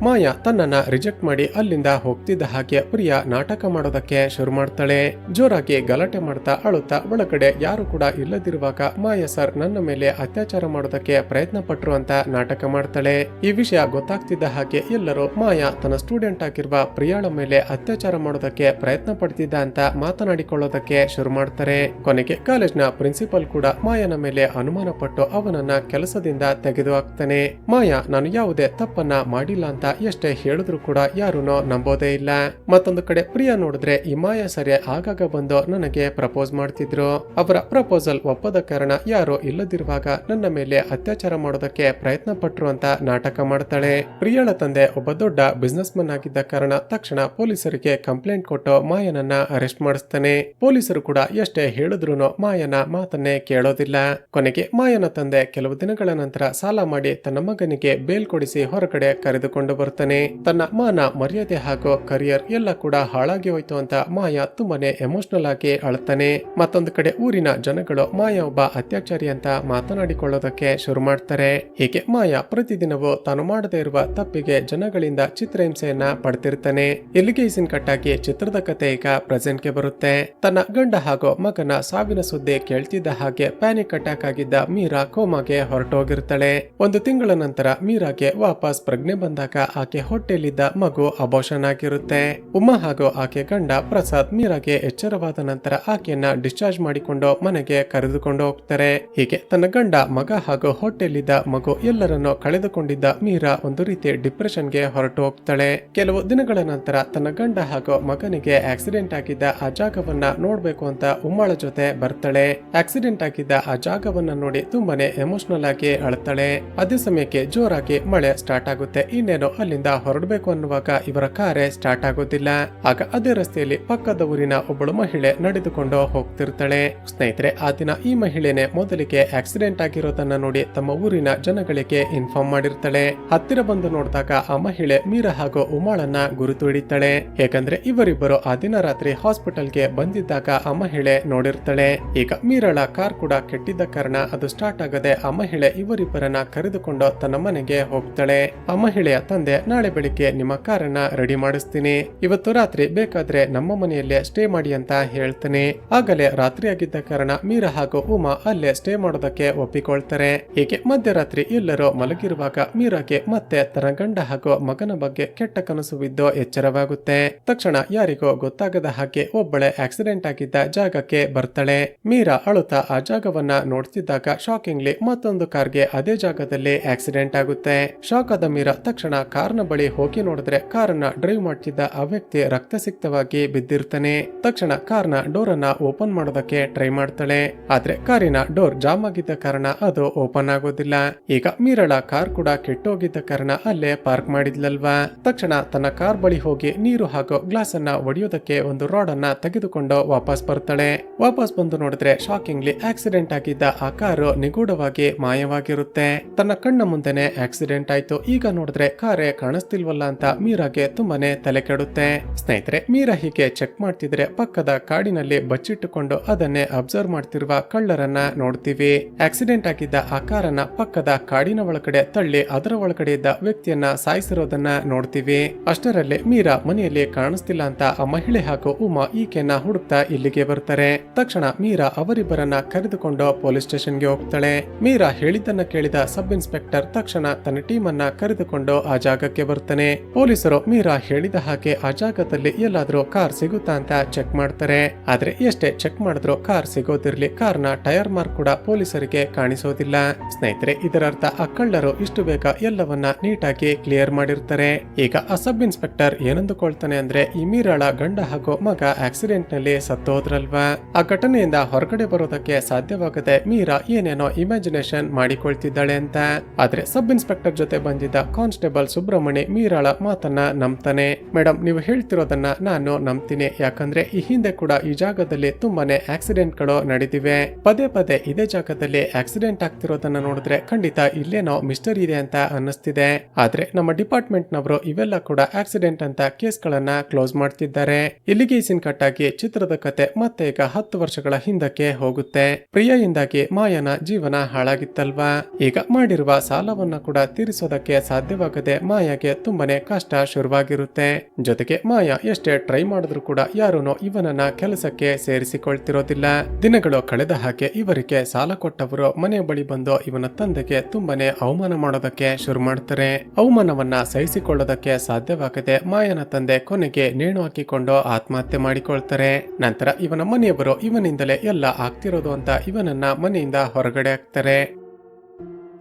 ಮಾಯಾ ತನ್ನನ್ನ ರಿಜೆಕ್ಟ್ ಮಾಡಿ ಅಲ್ಲಿಂದ ಹೋಗ್ತಿದ್ದ ಹಾಗೆ ಪ್ರಿಯಾ ನಾಟಕ ಮಾಡೋದಕ್ಕೆ ಶುರು ಮಾಡ್ತಾಳೆ. ಜೋರಾಗಿ ಗಲಾಟೆ ಮಾಡ್ತಾ ಅಳುತ್ತಾ ಒಳಗಡೆ ಯಾರು ಕೂಡ ಇಲ್ಲದಿರುವಾಗ ಮಾಯಾ ಸರ್ ನನ್ನ ಮೇಲೆ ಅತ್ಯಾಚಾರ ಮಾಡೋದಕ್ಕೆ ಪ್ರಯತ್ನ ಪಟ್ರು ಅಂತ ನಾಟಕ ಮಾಡ್ತಾಳೆ. ಈ ವಿಷಯ ಗೊತ್ತಾಗ್ತಿದ್ದ ಹಾಗೆ ಎಲ್ಲರೂ ಮಾಯಾ ತನ್ನ ಸ್ಟೂಡೆಂಟ್ ಆಗಿರುವ ಪ್ರಿಯಾಳ ಮೇಲೆ ಅತ್ಯಾಚಾರ ಮಾಡೋದಕ್ಕೆ ಪ್ರಯತ್ನ ಪಡ್ತಿದ್ದ ಅಂತ ಮಾತನಾಡಿಕೊಳ್ಳೋದಕ್ಕೆ ಶುರು ಮಾಡ್ತಾರೆ. ಕೊನೆಗೆ ಕಾಲೇಜ್ನ ಪ್ರಿನ್ಸಿಪಲ್ ಕೂಡ ಮಾಯನ ಮೇಲೆ ಅನುಮಾನ ಪಟ್ಟು ಅವನನ್ನ ಕೆಲಸದಿಂದ ತೆಗೆದು ಹಾಕ್ತಾನೆ. ಮಾಯಾ ನಾನು ಯಾವುದೇ ತಪ್ಪನ್ನ ಮಾಡಿಲ್ಲ ಅಂತ ಅಂತ ಎಷ್ಟೇ ಹೇಳಿದ್ರು ಕೂಡ ಯಾರೂ ನಂಬೋದೇ ಇಲ್ಲ. ಮತ್ತೊಂದು ಕಡೆ ಪ್ರಿಯಾ ನೋಡಿದ್ರೆ ಈ ಮಾಯಾ ಸರಿ ಆಗಾಗ ಬಂದು ನನಗೆ ಪ್ರಪೋಸ್ ಮಾಡ್ತಿದ್ರು. ಅವರ ಪ್ರಪೋಸಲ್ ಒಪ್ಪದ ಕಾರಣ ಯಾರೋ ಇಲ್ಲದಿರುವಾಗ ನನ್ನ ಮೇಲೆ ಅತ್ಯಾಚಾರ ಮಾಡೋದಕ್ಕೆ ಪ್ರಯತ್ನ ಪಟ್ರು ಅಂತ ನಾಟಕ ಮಾಡ್ತಾಳೆ. ಪ್ರಿಯಾಳ ತಂದೆ ಒಬ್ಬ ದೊಡ್ಡ ಬಿಸ್ನೆಸ್ ಮನ್ ಆಗಿದ್ದ ಕಾರಣ ತಕ್ಷಣ ಪೊಲೀಸರಿಗೆ ಕಂಪ್ಲೇಂಟ್ ಕೊಟ್ಟು ಮಾಯನನ್ನ ಅರೆಸ್ಟ್ ಮಾಡಿಸ್ತಾನೆ. ಪೊಲೀಸರು ಕೂಡ ಎಷ್ಟೇ ಹೇಳಿದ್ರು ಮಾಯನ ಮಾತನ್ನೇ ಕೇಳೋದಿಲ್ಲ. ಕೊನೆಗೆ ಮಾಯನ ತಂದೆ ಕೆಲವು ದಿನಗಳ ನಂತರ ಸಾಲ ಮಾಡಿ ತನ್ನ ಮಗನಿಗೆ ಬೇಲ್ ಕೊಡಿಸಿ ಹೊರಗಡೆ ಕರೆದುಕೊಂಡು ಬರ್ತಾನೆ. ತನ್ನ ಮಾನ ಮರ್ಯಾದೆ ಹಾಗೂ ಕರಿಯರ್ ಎಲ್ಲ ಕೂಡ ಹಾಳಾಗಿ ಹೋಯ್ತು ಅಂತ ಮಾಯಾ ತುಂಬಾನೇ ಎಮೋಷನಲ್ ಆಗಿ ಅಳ್ತಾನೆ. ಮತ್ತೊಂದು ಕಡೆ ಊರಿನ ಜನಗಳು ಮಾಯಾ ಒಬ್ಬ ಅತ್ಯಾಚಾರಿ ಅಂತ ಮಾತನಾಡಿಕೊಳ್ಳೋದಕ್ಕೆ ಶುರು ಮಾಡ್ತಾರೆ. ಹೀಗೆ ಮಾಯಾ ಪ್ರತಿದಿನವೂ ತಾನು ಮಾಡದೇ ಇರುವ ತಪ್ಪಿಗೆ ಜನಗಳಿಂದ ಚಿತ್ರಹಿಂಸೆಯನ್ನ ಪಡ್ತಿರ್ತಾನೆ. ಇಲ್ಲಿಗೆ ಇಸಿನ್ ಕಟ್ಟಾಗಿ ಚಿತ್ರದ ಕತೆ ಈಗ ಪ್ರೆಸೆಂಟ್ಗೆ ಬರುತ್ತೆ. ತನ್ನ ಗಂಡ ಹಾಗೂ ಮಗನ ಸಾವಿನ ಸುದ್ದಿ ಕೇಳ್ತಿದ್ದ ಹಾಗೆ ಪ್ಯಾನಿಕ್ ಅಟ್ಯಾಕ್ ಆಗಿದ್ದ ಮೀರಾ ಕೋಮಾಗೆ ಹೊರಟೋಗಿರ್ತಾಳೆ. ಒಂದು ತಿಂಗಳ ನಂತರ ಮೀರಾಗೆ ವಾಪಸ್ ಪ್ರಜ್ಞೆ ಬಂದಾಗ ಆಕೆ ಹೊಟ್ಟೆಲಿದ್ದ ಮಗು ಅಬೋಷನ್ ಆಗಿರುತ್ತೆ. ಉಮಾ ಹಾಗೂ ಆಕೆ ಗಂಡ ಪ್ರಸಾದ್ ಮೀರಾಗೆ ಎಚ್ಚರವಾದ ನಂತರ ಆಕೆಯನ್ನ ಡಿಸ್ಚಾರ್ಜ್ ಮಾಡಿಕೊಂಡು ಮನೆಗೆ ಕರೆದುಕೊಂಡು ಹೋಗ್ತಾರೆ. ಹೀಗೆ ತನ್ನ ಗಂಡ, ಮಗ ಹಾಗೂ ಹೊಟ್ಟೆಲಿದ್ದ ಮಗು ಎಲ್ಲರನ್ನು ಕಳೆದುಕೊಂಡಿದ್ದ ಮೀರಾ ಒಂದು ರೀತಿ ಡಿಪ್ರೆಷನ್ಗೆ ಹೊರಟು ಹೋಗ್ತಾಳೆ. ಕೆಲವು ದಿನಗಳ ನಂತರ ತನ್ನ ಗಂಡ ಹಾಗೂ ಮಗನಿಗೆ ಆಕ್ಸಿಡೆಂಟ್ ಆಗಿದ್ದ ಆ ಜಾಗವನ್ನ ನೋಡ್ಬೇಕು ಅಂತ ಉಮ್ಮಾಳ ಜೊತೆ ಬರ್ತಾಳೆ. ಆಕ್ಸಿಡೆಂಟ್ ಆಗಿದ್ದ ಆ ಜಾಗವನ್ನ ನೋಡಿ ತುಂಬಾನೇ ಎಮೋಷನಲ್ ಆಗಿ ಅಳ್ತಾಳೆ. ಅದೇ ಸಮಯಕ್ಕೆ ಜೋರಾಗಿ ಮಳೆ ಸ್ಟಾರ್ಟ್ ಆಗುತ್ತೆ. ಇನ್ನೇನು ಅಲ್ಲಿಂದ ಹೊರಡಬೇಕು ಅನ್ನುವಾಗ ಇವರ ಕಾರೇ ಸ್ಟಾರ್ಟ್ ಆಗೋದಿಲ್ಲ. ಆಗ ಅದೇ ರಸ್ತೆಯಲ್ಲಿ ಪಕ್ಕದ ಊರಿನ ಒಬ್ಬಳು ಮಹಿಳೆ ನಡೆದುಕೊಂಡು ಹೋಗ್ತಿರ್ತಾಳೆ. ಸ್ನೇಹಿತರೆ, ಆ ದಿನ ಈ ಮಹಿಳೆನೆ ಮೊದಲಿಗೆ ಆಕ್ಸಿಡೆಂಟ್ ಆಗಿರೋದನ್ನ ನೋಡಿ ತಮ್ಮ ಊರಿನ ಜನಗಳಿಗೆ ಇನ್ಫಾರ್ಮ್ ಮಾಡಿರ್ತಾಳೆ. ಹತ್ತಿರ ಬಂದು ನೋಡಿದಾಗ ಆ ಮಹಿಳೆ ಮೀರಾ ಹಾಗೂ ಉಮಾಳನ್ನ ಗುರುತು ಹಿಡಿತಾಳೆ. ಯಾಕಂದ್ರೆ ಇವರಿಬ್ಬರು ಆ ದಿನ ರಾತ್ರಿ ಹಾಸ್ಪಿಟಲ್ಗೆ ಬಂದಿದ್ದಾಗ ಆ ಮಹಿಳೆ ನೋಡಿರ್ತಾಳೆ. ಈಗ ಮೀರಾಳ ಕಾರ್ ಕೂಡ ಕೆಟ್ಟಿದ್ದ ಕಾರಣ ಅದು ಸ್ಟಾರ್ಟ್ ಆಗದೆ ಆ ಮಹಿಳೆ ಇವರಿಬ್ಬರನ್ನ ಕರೆದುಕೊಂಡು ತನ್ನ ಮನೆಗೆ ಹೋಗ್ತಾಳೆ. ಆ ಮಹಿಳೆಯ ತಂದೆ, ನಾಳೆ ಬೆಳಿಗ್ಗೆ ನಿಮ್ಮ ಕಾರನ್ನ ರೆಡಿ ಮಾಡಿಸ್ತೀನಿ, ಇವತ್ತು ರಾತ್ರಿ ಬೇಕಾದ್ರೆ ನಮ್ಮ ಮನೆಯಲ್ಲೇ ಸ್ಟೇ ಮಾಡಿ ಅಂತ ಹೇಳ್ತಾನೆ. ಆಗಲೇ ರಾತ್ರಿ ಆಗಿದ್ದ ಕಾರಣ ಮೀರಾ ಹಾಗೂ ಉಮಾ ಅಲ್ಲೇ ಸ್ಟೇ ಮಾಡೋದಕ್ಕೆ ಒಪ್ಪಿಕೊಳ್ತಾರೆ. ಹೀಗೆ ಮಧ್ಯರಾತ್ರಿ ಎಲ್ಲರೂ ಮಲಗಿರುವಾಗ ಮೀರಾಗೆ ಮತ್ತೆ ತನ್ನ ಗಂಡ ಹಾಗೂ ಮಗನ ಬಗ್ಗೆ ಕೆಟ್ಟ ಕನಸು ಬಿದ್ದು ಎಚ್ಚರವಾಗುತ್ತೆ. ತಕ್ಷಣ ಯಾರಿಗೋ ಗೊತ್ತಾಗದ ಹಾಗೆ ಒಬ್ಬಳೆ ಆಕ್ಸಿಡೆಂಟ್ ಆಗಿದ್ದ ಜಾಗಕ್ಕೆ ಬರ್ತಾಳೆ. ಮೀರಾ ಅಳುತ್ತಾ ಆ ಜಾಗವನ್ನ ನೋಡ್ತಿದ್ದಾಗ ಶಾಕಿಂಗ್ಲಿ ಮತ್ತೊಂದು ಕಾರ್ಗೆ ಅದೇ ಜಾಗದಲ್ಲಿ ಆಕ್ಸಿಡೆಂಟ್ ಆಗುತ್ತೆ. ಶಾಕ್ ಆದ ಮೀರಾ ತಕ್ಷಣ ಕಾರ್ನ ಬಳಿ ಹೋಗಿ ನೋಡಿದ್ರೆ ಕಾರನ್ನ ಡ್ರೈವ್ ಮಾಡ್ತಿದ್ದ ಆ ವ್ಯಕ್ತಿ ರಕ್ತಸಿಕ್ತವಾಗಿ ಬಿದ್ದಿರ್ತಾನೆ. ತಕ್ಷಣ ಕಾರ್ನ ಡೋರ್ ಅನ್ನ ಓಪನ್ ಮಾಡೋದಕ್ಕೆ ಟ್ರೈ ಮಾಡ್ತಾಳೆ. ಆದ್ರೆ ಕಾರಿನ ಡೋರ್ ಜಾಮ್ ಆಗಿದ್ದ ಕಾರಣ ಅದು ಓಪನ್ ಆಗೋದಿಲ್ಲ. ಈಗ ಮೀರಾಳ ಕಾರ್ ಕೂಡ ಕೆಟ್ಟೋಗಿದ್ದ ಕಾರಣ ಅಲ್ಲೇ ಪಾರ್ಕ್ ಮಾಡಿದ್ಲಲ್ವಾ. ತಕ್ಷಣ ತನ್ನ ಕಾರ್ ಬಳಿ ಹೋಗಿ ನೀರು ಹಾಗೂ ಗ್ಲಾಸ್ ಅನ್ನ ಒಡೆಯೋದಕ್ಕೆ ಒಂದು ರಾಡ್ ಅನ್ನ ತೆಗೆದುಕೊಂಡು ವಾಪಸ್ ಬರ್ತಾಳೆ. ವಾಪಸ್ ಬಂದು ನೋಡಿದ್ರೆ ಶಾಕಿಂಗ್ಲಿ ಆಕ್ಸಿಡೆಂಟ್ ಆಗಿದ್ದ ಆ ಕಾರು ನಿಗೂಢವಾಗಿ ಮಾಯವಾಗಿರುತ್ತೆ. ತನ್ನ ಕಣ್ಣ ಮುಂದೆನೆ ಆಕ್ಸಿಡೆಂಟ್ ಆಯ್ತು. ಈಗ ನೋಡಿದ್ರೆ ಕಾರೇ ಕಾಣಿಸ್ತಿಲ್ವಲ್ಲ ಅಂತ ಮೀರಾಗೆ ತುಂಬಾನೇ ತಲೆ ಕೆಡುತ್ತೆ. ಸ್ನೇಹಿತರೆ, ಮೀರಾ ಹೀಗೆ ಚೆಕ್ ಮಾಡ್ತಿದ್ರೆ ಪಕ್ಕದ ಕಾಡಿನಲ್ಲಿ ಬಚ್ಚಿಟ್ಟುಕೊಂಡು ಅದನ್ನೇ ಅಬ್ಸರ್ವ್ ಮಾಡ್ತಿರುವ ಕಳ್ಳರನ್ನ ನೋಡ್ತೀವಿ. ಆಕ್ಸಿಡೆಂಟ್ ಆಗಿದ್ದ ಆ ಕಾರನ್ನ ಪಕ್ಕದ ಕಾಡಿನ ಒಳಗಡೆ ತಳ್ಳಿ ಅದರ ಒಳಗಡೆ ಇದ್ದ ವ್ಯಕ್ತಿಯನ್ನ ಸಾಯಿಸಿರೋದನ್ನ ನೋಡ್ತೀವಿ. ಅಷ್ಟರಲ್ಲಿ ಮೀರಾ ಮನೆಯಲ್ಲಿ ಕಾಣಿಸ್ತಿಲ್ಲ ಅಂತ ಆ ಮಹಿಳೆ ಹಾಗೂ ಉಮಾ ಈಕೆಯನ್ನ ಹುಡುಕ್ತಾ ಇಲ್ಲಿಗೆ ಬರ್ತಾರೆ. ತಕ್ಷಣ ಮೀರಾ ಅವರಿಬ್ಬರನ್ನ ಕರೆದುಕೊಂಡು ಪೊಲೀಸ್ ಸ್ಟೇಷನ್ಗೆ ಹೋಗ್ತಾಳೆ. ಮೀರಾ ಹೇಳಿದ್ದನ್ನ ಕೇಳಿದ ಸಬ್ ಇನ್ಸ್ಪೆಕ್ಟರ್ ತಕ್ಷಣ ತನ್ನ ಟೀಮ್ ಅನ್ನ ಕರೆದುಕೊಂಡು ಆ ಜಾಗಕ್ಕೆ ಬರ್ತಾನೆ. ಪೊಲೀಸರು ಮೀರಾ ಹೇಳಿದ ಹಾಗೆ ಆ ಜಾಗದಲ್ಲಿ ಎಲ್ಲಾದ್ರೂ ಕಾರ್ ಸಿಗುತ್ತಾ ಅಂತ ಚೆಕ್ ಮಾಡ್ತಾರೆ. ಆದ್ರೆ ಎಷ್ಟೇ ಚೆಕ್ ಮಾಡಿದ್ರು ಕಾರ್ ಸಿಗೋದಿರ್ಲಿ, ಕಾರ್ನ ಟೈರ್ ಮಾರ್ಕ್ ಕೂಡ ಪೊಲೀಸರಿಗೆ ಕಾಣಿಸೋದಿಲ್ಲ. ಸ್ನೇಹಿತರೆ, ಇದರರ್ಥ ಆ ಕಳ್ಳರು ಇಷ್ಟು ಬೇಗ ಎಲ್ಲವನ್ನ ನೀಟಾಗಿ ಕ್ಲಿಯರ್ ಮಾಡಿರ್ತಾರೆ. ಈಗ ಆ ಸಬ್ ಇನ್ಸ್ಪೆಕ್ಟರ್ ಏನಂದುಕೊಳ್ತಾನೆ ಅಂದ್ರೆ ಈ ಮೀರಾಳ ಗಂಡ ಹಾಗೂ ಮಗ ಆಕ್ಸಿಡೆಂಟ್ ನಲ್ಲಿ ಸತ್ತೋದ್ರಲ್ವಾ. ಆ ಘಟನೆಯಿಂದ ಹೊರಗಡೆ ಬರೋದಕ್ಕೆ ಸಾಧ್ಯವಾಗದೆ ಮೀರಾ ಏನೇನೋ ಇಮ್ಯಾಜಿನೇಷನ್ ಮಾಡಿಕೊಳ್ತಿದ್ದಾಳೆ ಅಂತ. ಆದ್ರೆ ಸಬ್ ಇನ್ಸ್ಪೆಕ್ಟರ್ ಜೊತೆ ಬಂದಿದ್ದ ಕಾನ್ಸ್ಟೇಬಲ್ ಸುಬ್ರಹ್ಮಣಿ ಮೀರಾಳ ಮಾತನ್ನ ನಂಬ್ತಾನೆ. ಮೇಡಮ್, ನೀವು ಹೇಳ್ತಿರೋದನ್ನ ನಾನು ನಂಬ್ತೀನಿ. ಯಾಕಂದ್ರೆ ಈ ಹಿಂದೆ ಕೂಡ ಈ ಜಾಗದಲ್ಲಿ ತುಂಬಾನೇ ಆಕ್ಸಿಡೆಂಟ್ ಗಳು ನಡೆದಿವೆ. ಪದೇ ಪದೇ ಇದೇ ಜಾಗದಲ್ಲಿ ಆಕ್ಸಿಡೆಂಟ್ ಆಗ್ತಿರೋದನ್ನ ನೋಡಿದ್ರೆ ಖಂಡಿತ ಇಲ್ಲೇನೋ ಮಿಸ್ಟರಿ ಇದೆ ಅಂತ ಅನ್ನಿಸ್ತಿದೆ. ಆದ್ರೆ ನಮ್ಮ ಡಿಪಾರ್ಟ್ಮೆಂಟ್ ನವರು ಇವೆಲ್ಲ ಕೂಡ ಆಕ್ಸಿಡೆಂಟ್ ಅಂತ ಕೇಸ್ ಗಳನ್ನ ಕ್ಲೋಸ್ ಮಾಡ್ತಿದ್ದಾರೆ. ಇಲ್ಲಿಗೆ ಇಸಿನ್ ಕಟ್ಟಾಗಿ ಚಿತ್ರದ ಕತೆ ಮತ್ತೆ ಈಗ 10 ವರ್ಷಗಳ ಹಿಂದಕ್ಕೆ ಹೋಗುತ್ತೆ. ಪ್ರಿಯೆಯಿಂದಾಗಿ ಮಾಯನ ಜೀವನ ಹಾಳಾಗಿತ್ತಲ್ವಾ. ಈಗ ಮಾಡಿರುವ ಸಾಲವನ್ನ ಕೂಡ ತೀರಿಸೋದಕ್ಕೆ ಸಾಧ್ಯವಾಗದೆ ಮಾಯಾಗೆ ತುಂಬಾನೇ ಕಷ್ಟ ಶುರುವಾಗಿರುತ್ತೆ. ಜೊತೆಗೆ ಮಾಯಾ ಎಷ್ಟೇ ಟ್ರೈ ಮಾಡಿದ್ರು ಕೂಡ ಯಾರೂನೋ ಇವನನ್ನ ಕೆಲಸಕ್ಕೆ ಸೇರಿಸಿಕೊಳ್ತಿರೋದಿಲ್ಲ. ದಿನಗಳು ಕಳೆದ ಹಾಗೆ ಇವರಿಗೆ ಸಾಲ ಕೊಟ್ಟವರು ಮನೆ ಬಳಿ ಬಂದು ಇವನ ತಂದೆಗೆ ತುಂಬಾನೇ ಅವಮಾನ ಮಾಡೋದಕ್ಕೆ ಶುರು ಮಾಡ್ತಾರೆ. ಅವಮಾನವನ್ನ ಸಹಿಸಿಕೊಳ್ಳೋದಕ್ಕೆ ಸಾಧ್ಯವಾಗದೆ ಮಾಯನ ತಂದೆ ಕೊನೆಗೆ ನೇಣು ಹಾಕಿಕೊಂಡು ಆತ್ಮಹತ್ಯೆ ಮಾಡಿಕೊಳ್ತಾರೆ. ನಂತರ ಇವನ ಮನೆಯವರು ಇವನಿಂದಲೇ ಎಲ್ಲ ಆಗ್ತಿರೋದು ಅಂತ ಇವನನ್ನ ಮನೆಯಿಂದ ಹೊರಗಡೆ ಹಾಕ್ತಾರೆ.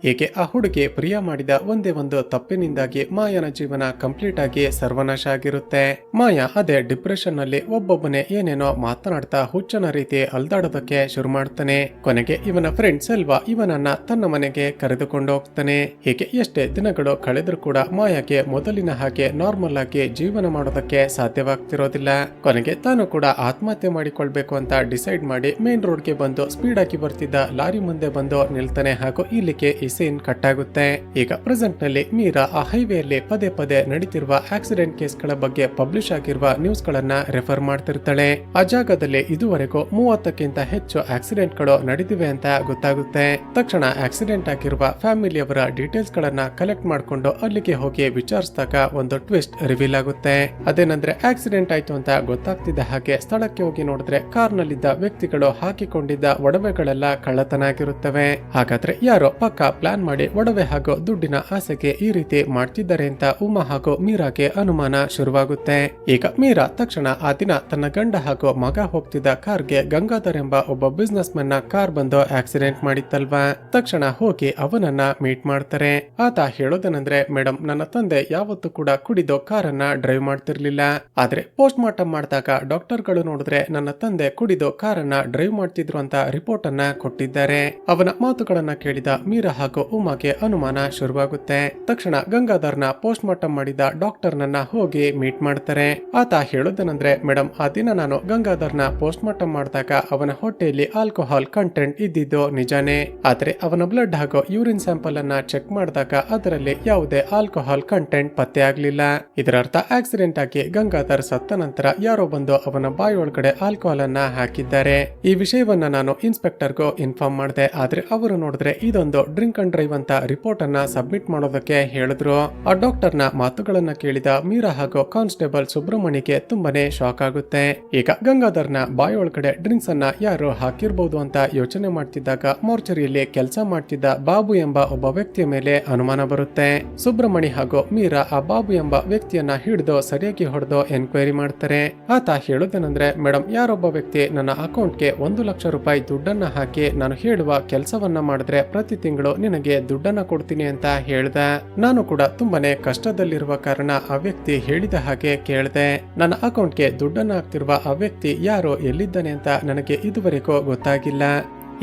ಹೀಗೆ ಆ ಹುಡುಗಿ ಪ್ರಿಯ ಮಾಡಿದ ಒಂದೇ ಒಂದು ತಪ್ಪಿನಿಂದಾಗಿ ಮಾಯನ ಜೀವನ ಕಂಪ್ಲೀಟ್ ಆಗಿ ಸರ್ವನಾಶ ಆಗಿರುತ್ತೆ. ಮಾಯಾ ಅದೇ ಡಿಪ್ರೆಷನ್ ನಲ್ಲಿ ಒಬ್ಬೊಬ್ಬನೇ ಏನೇನೋ ಮಾತನಾಡ್ತಾ ಹುಚ್ಚನ ರೀತಿ ಅಲ್ದಾಡೋದಕ್ಕೆ ಶುರು ಮಾಡ್ತಾನೆ. ಕೊನೆಗೆ ಇವನ ಫ್ರೆಂಡ್ ಸೆಲ್ವಾ ಇವನನ್ನ ತನ್ನ ಮನೆಗೆ ಕರೆದುಕೊಂಡು ಹೋಗ್ತಾನೆ. ಹೀಗೆ ಎಷ್ಟೇ ದಿನಗಳು ಕಳೆದ್ರೂ ಕೂಡ ಮಾಯಾಗೆ ಮೊದಲಿನ ಹಾಗೆ ನಾರ್ಮಲ್ ಆಗಿ ಜೀವನ ಮಾಡೋದಕ್ಕೆ ಸಾಧ್ಯವಾಗ್ತಿರೋದಿಲ್ಲ. ಕೊನೆಗೆ ತಾನು ಕೂಡ ಆತ್ಮಹತ್ಯೆ ಮಾಡಿಕೊಳ್ಬೇಕು ಅಂತ ಡಿಸೈಡ್ ಮಾಡಿ ಮೇನ್ ರೋಡ್ ಗೆ ಬಂದು ಸ್ಪೀಡ್ ಆಗಿ ಬರ್ತಿದ್ದ ಲಾರಿ ಮುಂದೆ ಬಂದು ನಿಲ್ತಾನೆ. ಹಾಗೂ ಇಲ್ಲಿಗೆ ಈ ಸೀನ್ ಕಟ್ ಆಗುತ್ತೆ. ಈಗ ಪ್ರೆಸೆಂಟ್ ನಲ್ಲಿ ಮೀರಾ ಆ ಹೈವೇಯಲ್ಲಿ ಪದೇ ಪದೇ ನಡೀತಿರುವ ಆಕ್ಸಿಡೆಂಟ್ ಕೇಸ್ ಗಳ ಬಗ್ಗೆ ಪಬ್ಲಿಷ್ ಆಗಿರುವ ನ್ಯೂಸ್ ಗಳನ್ನ ರೆಫರ್ ಮಾಡ್ತಿರ್ತಾಳೆ. ಆ ಜಾಗದಲ್ಲಿ ಇದುವರೆಗೂ 30ಕ್ಕಿಂತ ಹೆಚ್ಚು ಆಕ್ಸಿಡೆಂಟ್ ಗಳು ನಡೆದಿವೆ ಅಂತ ಗೊತ್ತಾಗುತ್ತೆ. ತಕ್ಷಣ ಆಕ್ಸಿಡೆಂಟ್ ಆಗಿರುವ ಫ್ಯಾಮಿಲಿಯವರ ಡೀಟೇಲ್ಸ್ ಗಳನ್ನ ಕಲೆಕ್ಟ್ ಮಾಡ್ಕೊಂಡು ಅಲ್ಲಿಗೆ ಹೋಗಿ ವಿಚಾರಿಸಿದಾಗ ಒಂದು ಟ್ವಿಸ್ಟ್ ರಿವೀಲ್ ಆಗುತ್ತೆ. ಅದೇನಂದ್ರೆ ಆಕ್ಸಿಡೆಂಟ್ ಆಯ್ತು ಅಂತ ಗೊತ್ತಾಗ್ತಿದ್ದ ಹಾಗೆ ಸ್ಥಳಕ್ಕೆ ಹೋಗಿ ನೋಡಿದ್ರೆ ಕಾರ್ ನಲ್ಲಿದ್ದ ವ್ಯಕ್ತಿಗಳು ಹಾಕಿಕೊಂಡಿದ್ದ ಒಡವೆಗಳೆಲ್ಲ ಕಳ್ಳತನ ಆಗಿರುತ್ತವೆ. ಹಾಗಾದ್ರೆ ಯಾರೋ ಪಕ್ಕ ಪ್ಲಾನ್ ಮಾಡಿ ಒಡವೆ ಹಾಗೂ ದುಡ್ಡಿನ ಆಸೆಗೆ ಈ ರೀತಿ ಮಾಡ್ತಿದ್ದಾರೆ ಅಂತ ಉಮಾ ಹಾಗೂ ಮೀರಾಗೆ ಅನುಮಾನ ಶುರುವಾಗುತ್ತೆ. ಈಗ ಮೀರಾ ತಕ್ಷಣ ಆ ದಿನ ತನ್ನ ಗಂಡ ಹಾಗೂ ಮಗ ಹೋಗ್ತಿದ್ದ ಕಾರ್ಗೆ ಗಂಗಾಧರ್ ಎಂಬ ಒಬ್ಬ ಬಿಸ್ನೆಸ್ ಮನ್ ನ ಕಾರ್ ಬಂದು ಆಕ್ಸಿಡೆಂಟ್ ಮಾಡಿತ್ತಲ್ವಾ. ತಕ್ಷಣ ಹೋಗಿ ಅವನನ್ನ ಮೀಟ್ ಮಾಡ್ತಾರೆ. ಆತ ಹೇಳೋದೇನಂದ್ರೆ, ಮೇಡಮ್, ನನ್ನ ತಂದೆ ಯಾವತ್ತೂ ಕೂಡ ಕುಡಿದು ಕಾರನ್ನ ಡ್ರೈವ್ ಮಾಡ್ತಿರ್ಲಿಲ್ಲ. ಆದ್ರೆ ಪೋಸ್ಟ್ ಮಾರ್ಟಮ್ ಮಾಡಿದಾಗ ಡಾಕ್ಟರ್ ಗಳು ನೋಡಿದ್ರೆ ನನ್ನ ತಂದೆ ಕುಡಿದು ಕಾರನ್ನ ಡ್ರೈವ್ ಮಾಡ್ತಿದ್ರು ಅಂತ ರಿಪೋರ್ಟ್ ಅನ್ನ ಕೊಟ್ಟಿದ್ದಾರೆ. ಅವನ ಮಾತುಗಳನ್ನ ಕೇಳಿದ ಮೀರಾ ಹಾಗೂ ಉಮಾಗೆ ಅನುಮಾನ ಶುರುವಾಗುತ್ತೆ. ತಕ್ಷಣ ಗಂಗಾಧರ್ನ ಪೋಸ್ಟ್ ಮಾರ್ಟಮ್ ಮಾಡಿದ ಡಾಕ್ಟರ್ ನನ್ನ ಹೋಗಿ ಮೀಟ್ ಮಾಡ್ತಾರೆ. ಆತ ಹೇಳೋದೇನಂದ್ರೆ, ಮೇಡಮ್, ಆ ದಿನ ನಾನು ಗಂಗಾಧರ್ನ ಪೋಸ್ಟ್ ಮಾರ್ಟಮ್ ಮಾಡಿದಾಗ ಅವನ ಹೊಟ್ಟೆಯಲ್ಲಿ ಆಲ್ಕೋಹಾಲ್ ಕಂಟೆಂಟ್ ಇದ್ದಿದ್ದು ನಿಜಾನೇ. ಆದ್ರೆ ಅವನ ಬ್ಲಡ್ ಹಾಗೂ ಯೂರಿನ್ ಸ್ಯಾಂಪಲ್ ಅನ್ನ ಚೆಕ್ ಮಾಡಿದಾಗ ಅದರಲ್ಲಿ ಯಾವುದೇ ಆಲ್ಕೋಹಾಲ್ ಕಂಟೆಂಟ್ ಪತ್ತೆ ಆಗ್ಲಿಲ್ಲ. ಇದರರ್ಥ ಆಕ್ಸಿಡೆಂಟ್ ಆಗಿ ಗಂಗಾಧರ್ ಸತ್ತ ನಂತರ ಯಾರೋ ಬಂದು ಅವನ ಬಾಯಿ ಒಳಗಡೆ ಆಲ್ಕೋಹಾಲ್ ಅನ್ನ ಹಾಕಿದ್ದಾರೆ. ಈ ವಿಷಯವನ್ನ ನಾನು ಇನ್ಸ್ಪೆಕ್ಟರ್ಗೂ ಇನ್ಫಾರ್ಮ್ ಮಾಡಿದೆ. ಆದ್ರೆ ಅವರು ನೋಡಿದ್ರೆ ಇದೊಂದು ಡ್ರಿಂಕ್ ಅಂಡ್ ಡ್ರೈವ್ ಅಂತ ರಿಪೋರ್ಟ್ ಅನ್ನ ಸಬ್ಮಿಟ್ ಮಾಡೋದಕ್ಕೆ ಹೇಳಿದ್ರು. ಆ ಡಾಕ್ಟರ್ ನ ಮಾತುಗಳನ್ನ ಕೇಳಿದ ಮೀರಾ ಹಾಗೂ ಕಾನ್ಸ್ಟೇಬಲ್ ಸುಬ್ರಹ್ಮಣಿಗೆ ತುಂಬಾನೇ ಶಾಕ್ ಆಗುತ್ತೆ. ಈಗ ಗಂಗಾಧರ್ನ ಬಾಯಿ ಒಳಗಡೆ ಡ್ರಿಂಕ್ಸ್ ಅನ್ನ ಯಾರು ಹಾಕಿರ್ಬೋದು ಅಂತ ಯೋಚನೆ ಮಾಡ್ತಿದ್ದಾಗ ಮೋರ್ಚರಿಯಲ್ಲಿ ಕೆಲಸ ಮಾಡ್ತಿದ್ದ ಬಾಬು ಎಂಬ ಒಬ್ಬ ವ್ಯಕ್ತಿಯ ಮೇಲೆ ಅನುಮಾನ ಬರುತ್ತೆ. ಸುಬ್ರಹ್ಮಣಿ ಹಾಗೂ ಮೀರಾ ಆ ಬಾಬು ಎಂಬ ವ್ಯಕ್ತಿಯನ್ನ ಹಿಡಿದು ಸರಿಯಾಗಿ ಹೊಡೆದು ಎನ್ಕ್ವೈರಿ ಮಾಡ್ತಾರೆ. ಆತ ಹೇಳೋದೇನಂದ್ರೆ, ಮೇಡಮ್, ಯಾರೊಬ್ಬ ವ್ಯಕ್ತಿ ನನ್ನ ಅಕೌಂಟ್ಗೆ 1 ಲಕ್ಷ ರೂಪಾಯಿ ದುಡ್ಡನ್ನ ಹಾಕಿ ನಾನು ಹೇಳುವ ಕೆಲಸವನ್ನ ಮಾಡಿದ್ರೆ ಪ್ರತಿ ತಿಂಗಳು ನಿನಗೆ ದುಡ್ಡನ್ನ ಕೊಡ್ತೀನಿ ಅಂತ ಹೇಳ್ದ. ನಾನು ಕೂಡ ತುಂಬಾನೇ ಕಷ್ಟದಲ್ಲಿರುವ ಕಾರಣ ಆ ವ್ಯಕ್ತಿ ಹೇಳಿದ ಹಾಗೆ ಕೇಳ್ದೆ. ನನ್ನ ಅಕೌಂಟ್ಗೆ ದುಡ್ಡನ್ನ ಹಾಕ್ತಿರುವ ಆ ವ್ಯಕ್ತಿ ಯಾರು, ಎಲ್ಲಿದ್ದಾನೆ ಅಂತ ನನಗೆ ಇದುವರೆಗೂ ಗೊತ್ತಾಗಿಲ್ಲ.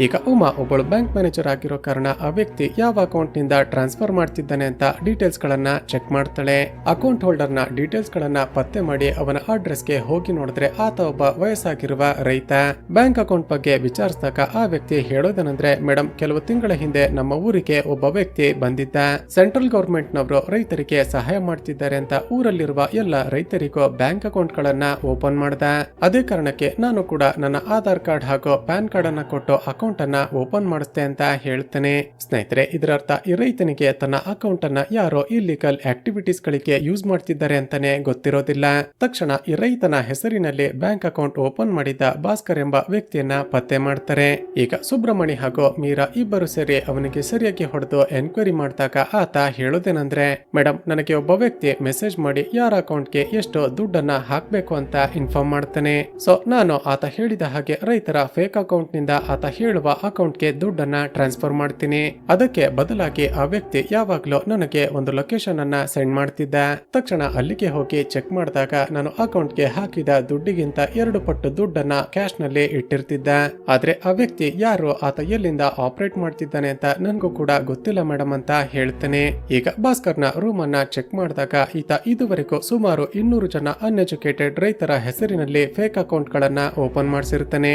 ಈಗ ಉಮಾ ಒಬ್ಬಳು ಬ್ಯಾಂಕ್ ಮ್ಯಾನೇಜರ್ ಆಗಿರೋ ಕಾರಣ ಆ ವ್ಯಕ್ತಿ ಯಾವ ಅಕೌಂಟ್ ನಿಂದ ಟ್ರಾನ್ಸ್ಫರ್ ಮಾಡ್ತಿದ್ದಾನೆ ಅಂತ ಡೀಟೇಲ್ಸ್ ಗಳನ್ನ ಚೆಕ್ ಮಾಡ್ತಾಳೆ. ಅಕೌಂಟ್ ಹೋಲ್ಡರ್ ನ ಡೀಟೇಲ್ಸ್ ಗಳನ್ನ ಪತ್ತೆ ಮಾಡಿ ಅವನ ಅಡ್ರೆಸ್ ಗೆ ಹೋಗಿ ನೋಡಿದ್ರೆ ಆತ ಒಬ್ಬ ವಯಸ್ಸಾಗಿರುವ ರೈತ. ಬ್ಯಾಂಕ್ ಅಕೌಂಟ್ ಬಗ್ಗೆ ವಿಚಾರಿಸಿದಾಗ ಆ ವ್ಯಕ್ತಿ ಹೇಳೋದೇನಂದ್ರೆ, ಮೇಡಮ್, ಕೆಲವು ತಿಂಗಳ ಹಿಂದೆ ನಮ್ಮ ಊರಿಗೆ ಒಬ್ಬ ವ್ಯಕ್ತಿ ಬಂದಿದ್ದ. ಸೆಂಟ್ರಲ್ ಗವರ್ಮೆಂಟ್ ನವರು ರೈತರಿಗೆ ಸಹಾಯ ಮಾಡ್ತಿದ್ದಾರೆ ಅಂತ ಊರಲ್ಲಿರುವ ಎಲ್ಲ ರೈತರಿಗೂ ಬ್ಯಾಂಕ್ ಅಕೌಂಟ್ ಗಳನ್ನ ಓಪನ್ ಮಾಡ್ದ. ಅದೇ ಕಾರಣಕ್ಕೆ ನಾನು ಕೂಡ ನನ್ನ ಆಧಾರ್ ಕಾರ್ಡ್ ಹಾಗೂ ಪ್ಯಾನ್ ಕಾರ್ಡ್ ಅನ್ನ ಕೊಟ್ಟು ಅಕೌಂಟ್ ಅನ್ನ ಓಪನ್ ಮಾಡಿಸ್ತೆ ಅಂತ ಹೇಳ್ತಾನೆ. ಸ್ನೇಹಿತರೆ, ಇದರರ್ಥ ಈ ರೈತನಿಗೆ ತನ್ನ ಅಕೌಂಟ್ ಅನ್ನ ಯಾರೋ ಇಲ್ಲಿಗಲ್ ಆಕ್ಟಿವಿಟೀಸ್ ಗಳಿಗೆ ಯೂಸ್ ಮಾಡ್ತಿದ್ದಾರೆ ಅಂತಾನೆ ಗೊತ್ತಿರೋದಿಲ್ಲ. ತಕ್ಷಣ ಈ ರೈತನ ಹೆಸರಿನಲ್ಲಿ ಬ್ಯಾಂಕ್ ಅಕೌಂಟ್ ಓಪನ್ ಮಾಡಿದ್ದ ಭಾಸ್ಕರ್ ಎಂಬ ವ್ಯಕ್ತಿಯನ್ನ ಪತ್ತೆ ಮಾಡ್ತಾರೆ. ಈಗ ಸುಬ್ರಹ್ಮಣಿ ಹಾಗೂ ಮೀರಾ ಇಬ್ಬರು ಸೇರಿ ಅವನಿಗೆ ಸರಿಯಾಗಿ ಹೊಡೆದು ಎನ್ಕ್ವೈರಿ ಮಾಡಿದಾಗ ಆತ ಹೇಳೋದೇನಂದ್ರೆ, ಮೇಡಮ್, ನನಗೆ ಒಬ್ಬ ವ್ಯಕ್ತಿ ಮೆಸೇಜ್ ಮಾಡಿ ಯಾರ ಅಕೌಂಟ್ಗೆ ಎಷ್ಟು ದುಡ್ಡನ್ನ ಹಾಕ್ಬೇಕು ಅಂತ ಇನ್ಫಾರ್ಮ್ ಮಾಡ್ತಾನೆ. ಸೊ ನಾನು ಆತ ಹೇಳಿದ ಹಾಗೆ ರೈತರ ಫೇಕ್ ಅಕೌಂಟ್ ನಿಂದ ಆತ ಹೇಳುವ ಅಕೌಂಟ್ಗೆ ದುಡ್ಡನ್ನ ಟ್ರಾನ್ಸ್ಫರ್ ಮಾಡ್ತೀನಿ. ಅದಕ್ಕೆ ಬದಲಾಗಿ ಆ ವ್ಯಕ್ತಿ ಯಾವಾಗ್ಲೂ ನನಗೆ ಒಂದು ಲೊಕೇಶನ್ ಅನ್ನ ಸೆಂಡ್ ಮಾಡ್ತಿದ್ದ. ತಕ್ಷಣ ಅಲ್ಲಿಗೆ ಹೋಗಿ ಚೆಕ್ ಮಾಡಿದಾಗ ನಾನು ಅಕೌಂಟ್ಗೆ ಹಾಕಿದ ದುಡ್ಡಿಗಿಂತ 2 ಪಟ್ಟು ದುಡ್ಡನ್ನ ಕ್ಯಾಶ್ ನಲ್ಲಿ ಇಟ್ಟಿರ್ತಿದ್ದ. ಆದ್ರೆ ಆ ವ್ಯಕ್ತಿ ಯಾರು, ಆತ ಎಲ್ಲಿಂದ ಆಪರೇಟ್ ಮಾಡ್ತಿದ್ದಾನೆ ಅಂತ ನನ್ಗೂ ಕೂಡ ಗೊತ್ತಿಲ್ಲ ಮೇಡಮ್ ಅಂತ ಹೇಳ್ತಾನೆ. ಈಗ ಭಾಸ್ಕರ್ನ ರೂಮ್ ಅನ್ನ ಚೆಕ್ ಮಾಡಿದಾಗ ಈತ ಇದುವರೆಗೂ ಸುಮಾರು 200 ಜನ ಅನ್ಎಜುಕೇಟೆಡ್ ರೈತರ ಹೆಸರಿನಲ್ಲಿ ಫೇಕ್ ಅಕೌಂಟ್ ಗಳನ್ನ ಓಪನ್ ಮಾಡಿಸಿರ್ತಾನೆ.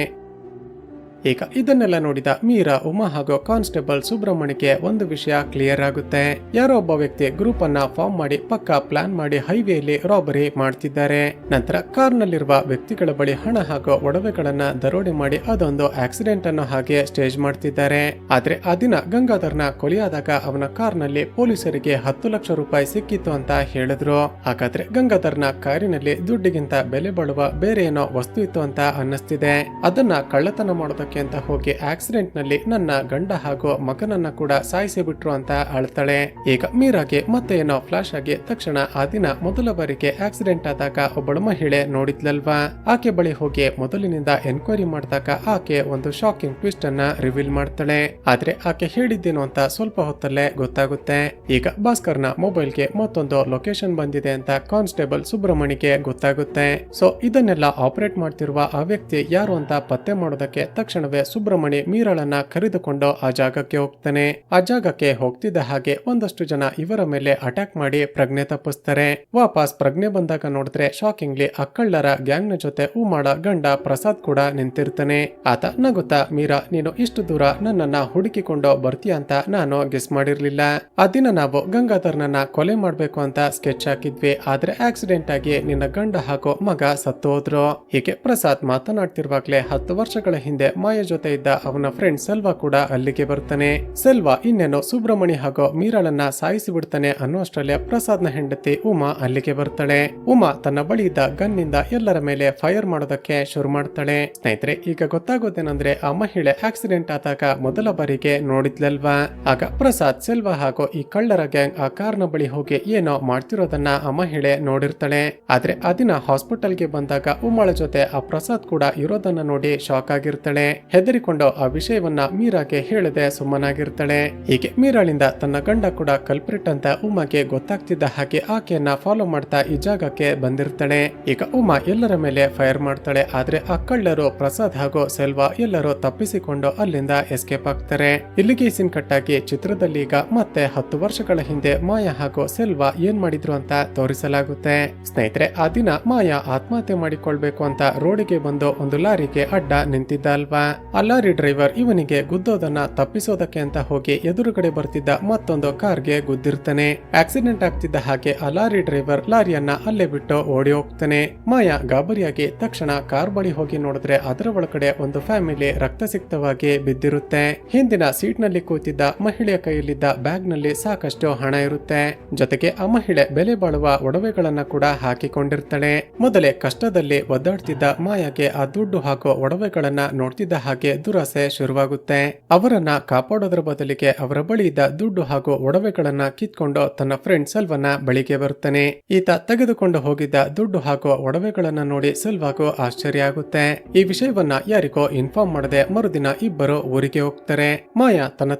ಈಗ ಇದನ್ನೆಲ್ಲ ನೋಡಿದ ಮೀರಾ, ಉಮಾ ಹಾಗೂ ಕಾನ್ಸ್ಟೇಬಲ್ ಸುಬ್ರಹ್ಮಣಿಗೆ ಒಂದು ವಿಷಯ ಕ್ಲಿಯರ್ ಆಗುತ್ತೆ. ಯಾರೋ ಒಬ್ಬ ವ್ಯಕ್ತಿ ಗ್ರೂಪ್ ಅನ್ನ ಫಾರ್ಮ್ ಮಾಡಿ ಪಕ್ಕಾ ಪ್ಲಾನ್ ಮಾಡಿ ಹೈವೇಲಿ ರಾಬರಿ ಮಾಡ್ತಿದ್ದಾರೆ. ನಂತರ ಕಾರ್ ನಲ್ಲಿರುವ ವ್ಯಕ್ತಿಗಳ ಬಳಿ ಹಣ ಹಾಗೂ ಒಡವೆಗಳನ್ನ ದರೋಡೆ ಮಾಡಿ ಅದೊಂದು ಆಕ್ಸಿಡೆಂಟ್ ಅನ್ನು ಹಾಗೆ ಸ್ಟೇಜ್ ಮಾಡ್ತಿದ್ದಾರೆ. ಆದ್ರೆ ಆ ದಿನ ಗಂಗಾಧರ್ನ ಕೊಲೆಯಾದಾಗ ಅವನ ಕಾರ್ ನಲ್ಲಿ ಪೊಲೀಸರಿಗೆ 10 ಲಕ್ಷ ರೂಪಾಯಿ ಸಿಕ್ಕಿತ್ತು ಅಂತ ಹೇಳಿದ್ರು. ಹಾಗಾದ್ರೆ ಗಂಗಾಧರ್ನ ಕಾರಿನಲ್ಲಿ ದುಡ್ಡಿಗಿಂತ ಬೆಲೆ ಬಾಳುವ ಬೇರೆ ಏನೋ ವಸ್ತು ಇತ್ತು ಅಂತ ಅನ್ನಿಸ್ತಿದೆ. ಅದನ್ನ ಕಳ್ಳತನ ಮಾಡೋದಕ್ಕೆ ಮಾಡೋದಕ್ಕೆ ಅಂತ ಹೋಗಿ ಆಕ್ಸಿಡೆಂಟ್ ನಲ್ಲಿ ನನ್ನ ಗಂಡ ಹಾಗೂ ಮಗನನ್ನ ಕೂಡ ಸಾಯಿಸಿ ಬಿಟ್ರು ಅಂತ ಅಳ್ತಾಳೆ. ಈಗ ಮೀರಾಗೆ ಮತ್ತೆ ಏನೋ ಫ್ಲಾಶ್ ಆಗಿ ತಕ್ಷಣ ಆ ದಿನ ಮೊದಲ ಬಾರಿಗೆ ಆಕ್ಸಿಡೆಂಟ್ ಆದಾಗ ಒಬ್ಬಳು ಮಹಿಳೆ ನೋಡಿದ್ಲಲ್ವಾ, ಆಕೆ ಬಳಿ ಹೋಗಿ ಮೊದಲಿನಿಂದ ಎನ್ಕ್ವೈರಿ ಮಾಡಿದಾಗ ಆಕೆ ಒಂದು ಶಾಕಿಂಗ್ ಟ್ವಿಸ್ಟ್ ಅನ್ನ ರಿವೀಲ್ ಮಾಡ್ತಾಳೆ. ಆದ್ರೆ ಆಕೆ ಹೇಳಿದ್ದೇನು ಅಂತ ಸ್ವಲ್ಪ ಹೊತ್ತಲ್ಲೇ ಗೊತ್ತಾಗುತ್ತೆ. ಈಗ ಭಾಸ್ಕರ್ನ ಮೊಬೈಲ್ಗೆ ಮತ್ತೊಂದು ಲೊಕೇಶನ್ ಬಂದಿದೆ ಅಂತ ಕಾನ್ಸ್ಟೇಬಲ್ ಸುಬ್ರಹ್ಮಣಿಗೆ ಗೊತ್ತಾಗುತ್ತೆ. ಸೊ ಇದನ್ನೆಲ್ಲ ಆಪರೇಟ್ ಮಾಡ್ತಿರುವ ಆ ವ್ಯಕ್ತಿ ಯಾರು ಅಂತ ಪತ್ತೆ ಮಾಡೋದಕ್ಕೆ ತಕ್ಷಣವೇ ಸುಬ್ರಹ್ಮಣಿ ಮೀರಾಳನ್ನ ಕರೆದುಕೊಂಡು ಆ ಜಾಗಕ್ಕೆ ಹೋಗ್ತಾನೆ. ಆ ಜಾಗಕ್ಕೆ ಹೋಗ್ತಿದ್ದ ಹಾಗೆ ಒಂದಷ್ಟು ಜನ ಇವರ ಮೇಲೆ ಅಟ್ಯಾಕ್ ಮಾಡಿ ಪ್ರಜ್ಞೆ ತಪ್ಪಿಸ್ತಾರೆ. ವಾಪಸ್ ಪ್ರಜ್ಞೆ ಬಂದಾಗ ನೋಡಿದ್ರೆ ಶಾಕಿಂಗ್ಲಿ ಆ ಕಳ್ಳರ ಗ್ಯಾಂಗ್ ನ ಜೊತೆ ಉಮಾಳ ಗಂಡ ಪ್ರಸಾದ್ ಕೂಡ ನಿಂತಿರ್ತಾನೆ. ಆತ ನಗುತ್ತಾ, ಮೀರಾ ನೀನು ಇಷ್ಟು ದೂರ ನನ್ನನ್ನ ಹುಡುಕಿಕೊಂಡು ಬರ್ತೀಯ ಅಂತ ನಾನು ಗೆಸ್ ಮಾಡಿರ್ಲಿಲ್ಲ. ಆ ದಿನ ನಾವು ಗಂಗಾಧರ್ನನ್ನ ಕೊಲೆ ಮಾಡ್ಬೇಕು ಅಂತ ಸ್ಕೆಚ್ ಹಾಕಿದ್ವಿ, ಆದ್ರೆ ಆಕ್ಸಿಡೆಂಟ್ ಆಗಿ ನಿನ್ನ ಗಂಡ ಹಾಗೂ ಮಗ ಸತ್ತು ಹೋದ್ರು. ಹೀಗೆ ಪ್ರಸಾದ್ ಮಾತನಾಡ್ತಿರುವಾಗ್ಲೇ 10 ವರ್ಷಗಳ ಹಿಂದೆ ಮಾಯ ಜೊತೆ ಇದ್ದ ಅವನ ಫ್ರೆಂಡ್ ಸೆಲ್ವಾ ಕೂಡ ಅಲ್ಲಿಗೆ ಬರ್ತಾನೆ. ಸೆಲ್ವಾ ಇನ್ನೇನು ಸುಬ್ರಹ್ಮಣಿ ಹಾಗೂ ಮೀರಾಳನ್ನ ಸಾಯಿಸಿ ಬಿಡ್ತಾನೆ ಅನ್ನೋಷ್ಟರಲ್ಲೇ ಪ್ರಸಾದ್ನ ಹೆಂಡತಿ ಉಮಾ ಅಲ್ಲಿಗೆ ಬರ್ತಾಳೆ. ಉಮಾ ತನ್ನ ಬಳಿ ಇದ್ದ ಗನ್ ನಿಂದ ಎಲ್ಲರ ಮೇಲೆ ಫೈರ್ ಮಾಡೋದಕ್ಕೆ ಶುರು ಮಾಡ್ತಾಳೆ. ಸ್ನೇಹಿತರೆ, ಈಗ ಗೊತ್ತಾಗೋದೇನಂದ್ರೆ ಆ ಮಹಿಳೆ ಆಕ್ಸಿಡೆಂಟ್ ಆದಾಗ ಮೊದಲ ಬಾರಿಗೆ ನೋಡಿದ್ಲಲ್ವಾ, ಆಗ ಪ್ರಸಾದ್ ಸೆಲ್ವಾ ಹಾಗೂ ಈ ಕಳ್ಳರ ಗ್ಯಾಂಗ್ ಆ ಕಾರ್ನ ಬಳಿ ಹೋಗಿ ಏನೋ ಮಾಡ್ತಿರೋದನ್ನ ಆ ಮಹಿಳೆ ನೋಡಿರ್ತಾಳೆ. ಆದ್ರೆ ಆ ದಿನ ಹಾಸ್ಪಿಟಲ್ಗೆ ಬಂದಾಗ ಉಮಾಳ ಜೊತೆ ಆ ಪ್ರಸಾದ್ ಕೂಡ ಇರೋದನ್ನ ನೋಡಿ ಶಾಕ್ ಆಗಿರ್ತಾಳೆ. ಹೆದರಿಕೊಂಡು ಆ ವಿಷಯವನ್ನ ಮೀರಾಗೆ ಹೇಳದೆ ಸುಮ್ಮನಾಗಿರ್ತಾಳೆ. ಹೀಗೆ ಮೀರಾಳಿಂದ ತನ್ನ ಗಂಡ ಕೂಡ ಕಲ್ಪ್ರಿಟ್ ಅಂತ ಉಮಾಗೆ ಗೊತ್ತಾಗ್ತಿದ್ದ ಹಾಗೆ ಆಕೆಯನ್ನ ಫಾಲೋ ಮಾಡ್ತಾ ಈ ಜಾಗಕ್ಕೆ ಬಂದಿರ್ತಾಳೆ. ಈಗ ಉಮಾ ಎಲ್ಲರ ಮೇಲೆ ಫೈರ್ ಮಾಡ್ತಾಳೆ. ಆದ್ರೆ ಆ ಕಳ್ಳರು ಪ್ರಸಾದ್ ಹಾಗೂ ಸೆಲ್ವಾ ಎಲ್ಲರೂ ತಪ್ಪಿಸಿಕೊಂಡು ಅಲ್ಲಿಂದ ಎಸ್ಕೇಪ್ ಆಗ್ತಾರೆ. ಇಲ್ಲಿಗೆ ಸೀನ್ ಕಟ್ಟಾಗಿ ಚಿತ್ರದಲ್ಲಿ ಈಗ ಮತ್ತೆ 10 ವರ್ಷಗಳ ಹಿಂದೆ ಮಾಯಾ ಹಾಗೂ ಸೆಲ್ವಾ ಏನ್ ಮಾಡಿದ್ರು ಅಂತ ತೋರಿಸಲಾಗುತ್ತೆ. ಸ್ನೇಹಿತರೆ, ಆ ದಿನ ಮಾಯಾ ಆತ್ಮಹತ್ಯೆ ಮಾಡಿಕೊಳ್ಬೇಕು ಅಂತ ರೋಡಿಗೆ ಬಂದು ಒಂದು ಲಾರಿಗೆ ಅಡ್ಡ ನಿಂತಿದ್ದ ಅಲ್ವಾ. ಆ ಲಾರಿ ಡ್ರೈವರ್ ಇವನಿಗೆ ಗುದ್ದೋದನ್ನ ತಪ್ಪಿಸೋದಕ್ಕೆ ಅಂತ ಹೋಗಿ ಎದುರುಗಡೆ ಬರ್ತಿದ್ದ ಮತ್ತೊಂದು ಕಾರ್ಗೆ ಗುದ್ದಿರ್ತಾನೆ. ಆಕ್ಸಿಡೆಂಟ್ ಆಗ್ತಿದ್ದ ಹಾಗೆ ಆ ಲಾರಿ ಡ್ರೈವರ್ ಲಾರಿಯನ್ನ ಅಲ್ಲೇ ಬಿಟ್ಟು ಓಡಿ ಹೋಗ್ತಾನೆ. ಮಾಯಾ ಗಾಬರಿಯಾಗಿ ತಕ್ಷಣ ಕಾರ್ ಬಳಿ ಹೋಗಿ ನೋಡಿದ್ರೆ ಅದರ ಒಳಗಡೆ ಒಂದು ಫ್ಯಾಮಿಲಿ ರಕ್ತಸಿಕ್ತವಾಗಿ ಬಿದ್ದಿರುತ್ತೆ. ಹಿಂದಿನ ಸೀಟ್ ನಲ್ಲಿ ಕೂತಿದ್ದ ಮಹಿಳೆಯ ಕೈಯಲ್ಲಿದ್ದ ಬ್ಯಾಗ್ ನಲ್ಲಿ ಸಾಕಷ್ಟು ಹಣ ಇರುತ್ತೆ. ಜೊತೆಗೆ ಆ ಮಹಿಳೆ ಬೆಲೆ ಬಾಳುವ ಒಡವೆಗಳನ್ನ ಕೂಡ ಹಾಕಿಕೊಂಡಿರ್ತಾಳೆ. ಮೊದಲೇ ಕಷ್ಟದಲ್ಲಿ ಒದ್ದಾಡ್ತಿದ್ದ ಮಾಯಾಗೆ ಆ ದುಡ್ಡು ಹಾಗೂ ಒಡವೆಗಳನ್ನ ನೋಡ್ತಿದ್ದ ಹಾಗೆ ದುರಾಸೆ ಶುರುವಾಗುತ್ತೆ. ಅವರನ್ನ ಕಾಪಾಡೋದ್ರ ಬದಲಿಗೆ ಅವರ ಬಳಿ ಇದ್ದ ದುಡ್ಡು ಹಾಗೂ ಒಡವೆಗಳನ್ನ ಕಿತ್ಕೊಂಡು ತನ್ನ ಫ್ರೆಂಡ್ ಸೆಲ್ವನ ಬಳಿಗೆ ಬರ್ತಾನೆ. ಈತ ತೆಗೆದುಕೊಂಡು ಹೋಗಿದ್ದ ದುಡ್ಡು ಹಾಗೂ ಒಡವೆಗಳನ್ನ ನೋಡಿ ಸೆಲ್ವಾಗೂ ಆಶ್ಚರ್ಯ ಆಗುತ್ತೆ. ಈ ವಿಷಯವನ್ನ ಯಾರಿಗೋ ಇನ್ಫಾರ್ಮ್ ಮಾಡದೆ ಮರುದಿನ ಇಬ್ಬರು ಊರಿಗೆ ಹೋಗ್ತಾರೆ. ಮಾಯಾ ತನ್ನ